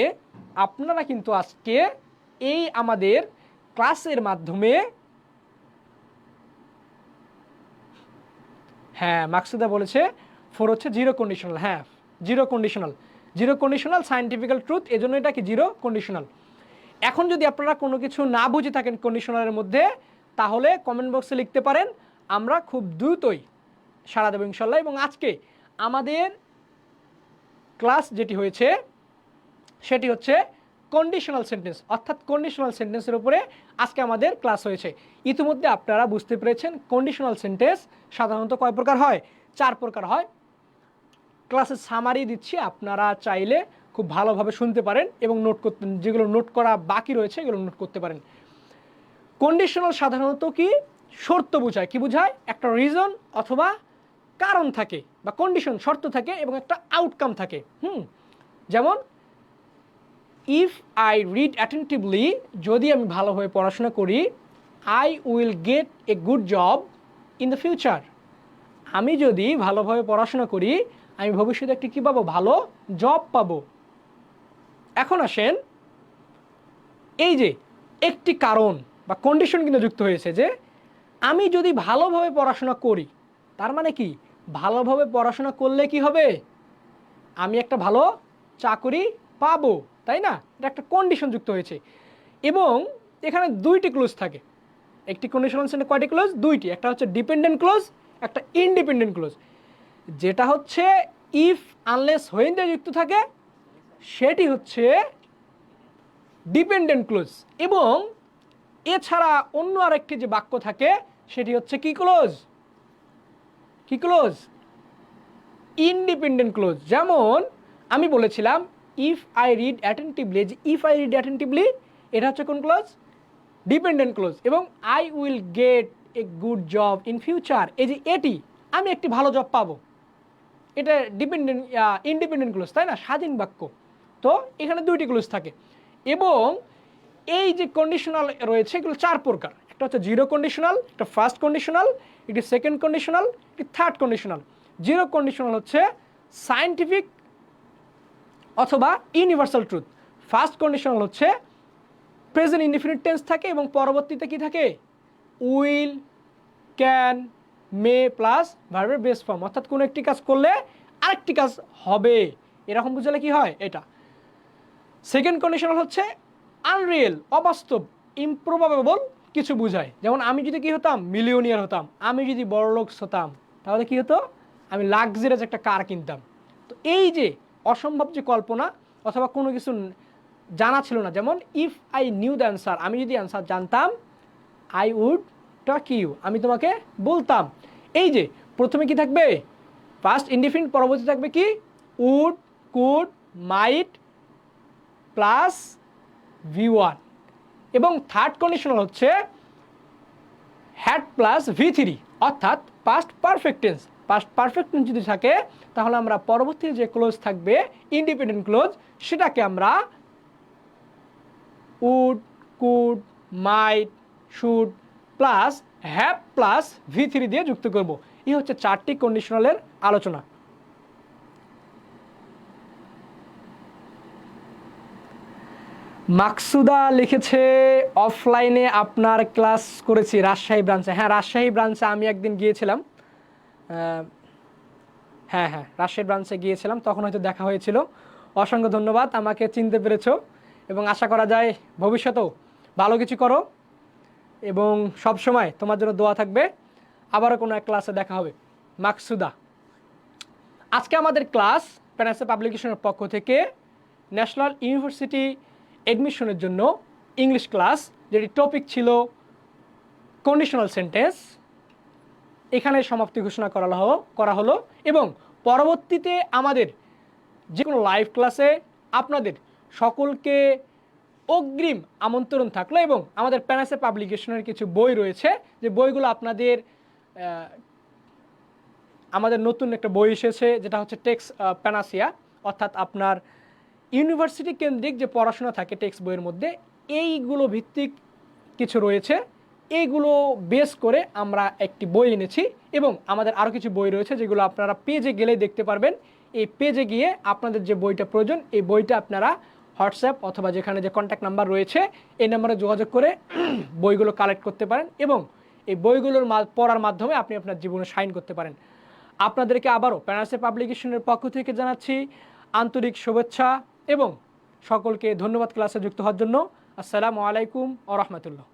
Speaker 1: আপনারা কিন্তু আজকে এই আমাদের ক্লাসের মাধ্যমে, হ্যাঁ মাকসুদা বলেছে 4 হচ্ছে জিরো কন্ডিশনাল। হ্যাঁ, জিরো কন্ডিশনাল সায়েন্টিফিক্যাল ট্রুথ, এজন্য এটা কি জিরো কন্ডিশনাল। এখন যদি আপনারা কোনো কিছু না বুঝে থাকেন কন্ডিশনালের মধ্যে, তাহলে কমেন্ট বক্সে লিখতে পারেন, আমরা খুব দ্রুতই সাড়া দেবো ইনশাল্লাহ। এবং আজকে আমাদের ক্লাস যেটি হয়েছে সেটি হচ্ছে কন্ডিশনাল সেন্টেন্স, অর্থাৎ কন্ডিশনাল সেন্টেন্সের উপরে আজকে আমাদের ক্লাস হয়েছে। ইতিমধ্যে আপনারা বুঝতে পেরেছেন কন্ডিশনাল সেন্টেন্স সাধারণত কয় প্রকার হয়? 4 প্রকার হয়। ক্লাসের সামারি দিচ্ছি, আপনারা চাইলে খুব ভালোভাবে শুনতে পারেন এবং নোট করতে, যেগুলো নোট করা বাকি রয়েছে এগুলো নোট করতে পারেন। কন্ডিশনাল সাধারণত কি শর্ত বোঝায়, কি বোঝায়? একটা রিজন অথবা কারণ থাকে, বা কন্ডিশন শর্ত থাকে এবং একটা আউটকাম থাকে। যেমন ইফ আই রিড অ্যাটেন্টিভলি, যদি আমি ভালোভাবে পড়াশোনা করি, I will get a good job in the future, আমি যদি ভালোভাবে পড়াশোনা করি আমি ভবিষ্যতে একটি কী পাবো? ভালো জব পাবো। এখন আসেন, এই যে একটি কারণ বা কন্ডিশন কিন্তু যুক্ত হয়েছে যে আমি যদি ভালোভাবে পড়াশোনা করি, তার মানে কি ভালোভাবে পড়াশোনা করলে কি হবে? আমি একটা ভালো চাকরি পাবো, তাই না? এটা একটা কন্ডিশন যুক্ত হয়েছে। এবং এখানে 2টি ক্লোজ থাকে। একটি কন্ডিশনাল সেন্টেন্সে কয়টি ক্লোজ? 2টি। একটা হচ্ছে ডিপেন্ডেন্ট ক্লোজ, একটা ইনডিপেন্ডেন্ট ক্লোজ। যেটা হচ্ছে ইফ আনলেস হোয়েন দিয়ে যুক্ত থাকে সেটি হচ্ছে ডিপেন্ডেন্ট ক্লোজ। এবং এছাড়া অন্য আরেকটি যে বাক্য থাকে সেটি হচ্ছে কি ক্লোজ? কি ক্লোজ? Independent close. যেমন আমি বলেছিলাম ইফ আই রিড অ্যাটেন্টিভলি, যে ইফ আই রিড অ্যাটেন্টিভলি এটা হচ্ছে কোন ক্লোজ? Dependent clause. এবং I will get a good job in future, এই যে এটি, আমি একটি ভালো জব পাবো, এটা ইনডিপেন্ডেন্ট ক্লোজ, তাই না? স্বাধীন বাক্য। তো এখানে 2টি ক্লোজ থাকে। এবং এই যে কন্ডিশনাল রয়েছে এগুলো 4 প্রকার। একটা হচ্ছে জিরো কন্ডিশনাল, একটা ফার্স্ট কন্ডিশনাল, একটি সেকেন্ড কন্ডিশনাল, একটি থার্ড কন্ডিশনাল। জিরো কন্ডিশনাল হচ্ছে সায়েন্টিফিক অথবা ইউনিভার্সাল ট্রুথ। ফার্স্ট কন্ডিশনাল হচ্ছে প্রেজেন্ট ইনডিফিনিট টেন্স থাকে এবং পরবর্তীতে কি থাকে? উইল, ক্যান, মে প্লাস ভার্বের বেস ফর্ম, অর্থাৎ কোনো একটি কাজ করলে আরেকটি কাজ হবে, এরকম বুঝালে কি হয় এটা। সেকেন্ড কন্ডিশনাল হচ্ছে আনরিয়েল, অবাস্তব, ইমপ্রবাবেবল কিছু বোঝায়। যেমন আমি যদি কি হতাম? মিলিয়নিয়ার হতাম। আমি যদি বড়লোক হতাম তাহলে কি হতো? আমি লাক্সারিয়াস একটা কার কিনতাম। তো এই যে অসম্ভব যে কল্পনা অথবা কোনো কিছু জানা ছিল না, যেমন if I knew the answer, আমি যদি অ্যান্সার জানতাম, আই উড টক ইউ, আমি তোমাকে বলতাম। এই যে প্রথমে কি থাকবে? ফার্স্ট ইনডিফিনিট, পরবর্তী থাকবে কি? Would, could, might plus V1। এবং থার্ড কন্ডিশনাল হচ্ছে হ্যাড প্লাস V3, অর্থাৎ past perfect tense. Past perfect tense যদি থাকে তাহলে আমরা পরবর্তী যে ক্লোজ থাকবে ইন্ডিপেন্ডেন্ট ক্লোজ, সেটাকে আমরা would, could, might, should plus have plus V3 দিয়ে যুক্ত করব। এই হচ্ছে 4টি কন্ডিশনালের আলোচনা। মাকসুদা লিখেছে অফলাইনে আপনার ক্লাস করেছি রাজশাহী ব্রাঞ্চে। হ্যাঁ, রাজশাহী ব্রাঞ্চে আমি একদিন গিয়েছিলাম। হ্যাঁ, রাজশাহী ব্রাঞ্চে গিয়েছিলাম, তখন হয়তো দেখা হয়েছিল। অসংখ্য ধন্যবাদ, আমাকে চিনতে পেরেছো। এবং আশা করা যায় ভবিষ্যতেও ভালো কিছু করো এবং সব সময় তোমার জন্য দোয়া থাকবে। আবারও কোনো এক ক্লাসে দেখা হবে। মাকসুদা। আজকে আমাদের ক্লাস প্যানাসে পাবলিকেশনের পক্ষ থেকে ন্যাশনাল ইউনিভার্সিটি অ্যাডমিশনের জন্য ইংলিশ ক্লাস, যেটি টপিক ছিল কন্ডিশনাল সেন্টেন্স, এখানে সমাপ্তি ঘোষণা করা হলো এবং পরবর্তীতে আমাদের যে কোনো লাইভ ক্লাসে আপনাদের সকলকে অগ্রিম আমন্ত্রণ থাকলো এবং আমাদের প্যানাসে পাবলিকেশনের কিছু বই রয়েছে, যে বইগুলো আপনাদের আমাদের নতুন একটা বই এসেছে যেটা হচ্ছে টেক্সট প্যানাসিয়া, অর্থাৎ আপনার ইউনিভার্সিটি কেন্দ্রিক যে পড়াশোনা থাকে টেক্সট বইয়ের মধ্যে, এইগুলো ভিত্তিক কিছু রয়েছে। এইগুলো বেস করে আমরা একটি বই এনেছি এবং আমাদের আরও কিছু বই রয়েছে যেগুলো আপনারা পেজে গেলেই দেখতে পারবেন। এই পেজে গিয়ে আপনাদের যে বইটা প্রয়োজন এই বইটা আপনারা হোয়াটসঅ্যাপ অথবা যেখানে যে কন্ট্যাক্ট নাম্বার রয়েছে এই নাম্বারে যোগাযোগ করে বইগুলো কালেক্ট করতে পারেন এবং এই বইগুলোর পড়ার মাধ্যমে আপনি আপনার জীবনে শাইন করতে পারেন। আপনাদেরকে আবারও প্যানাসে পাবলিকেশনের পক্ষ থেকে জানাচ্ছি আন্তরিক শুভেচ্ছা এবং সকলকে ধন্যবাদ ক্লাসে যুক্ত হওয়ার জন্য। আসসালামু আলাইকুম ওয়া রাহমাতুল্লাহ।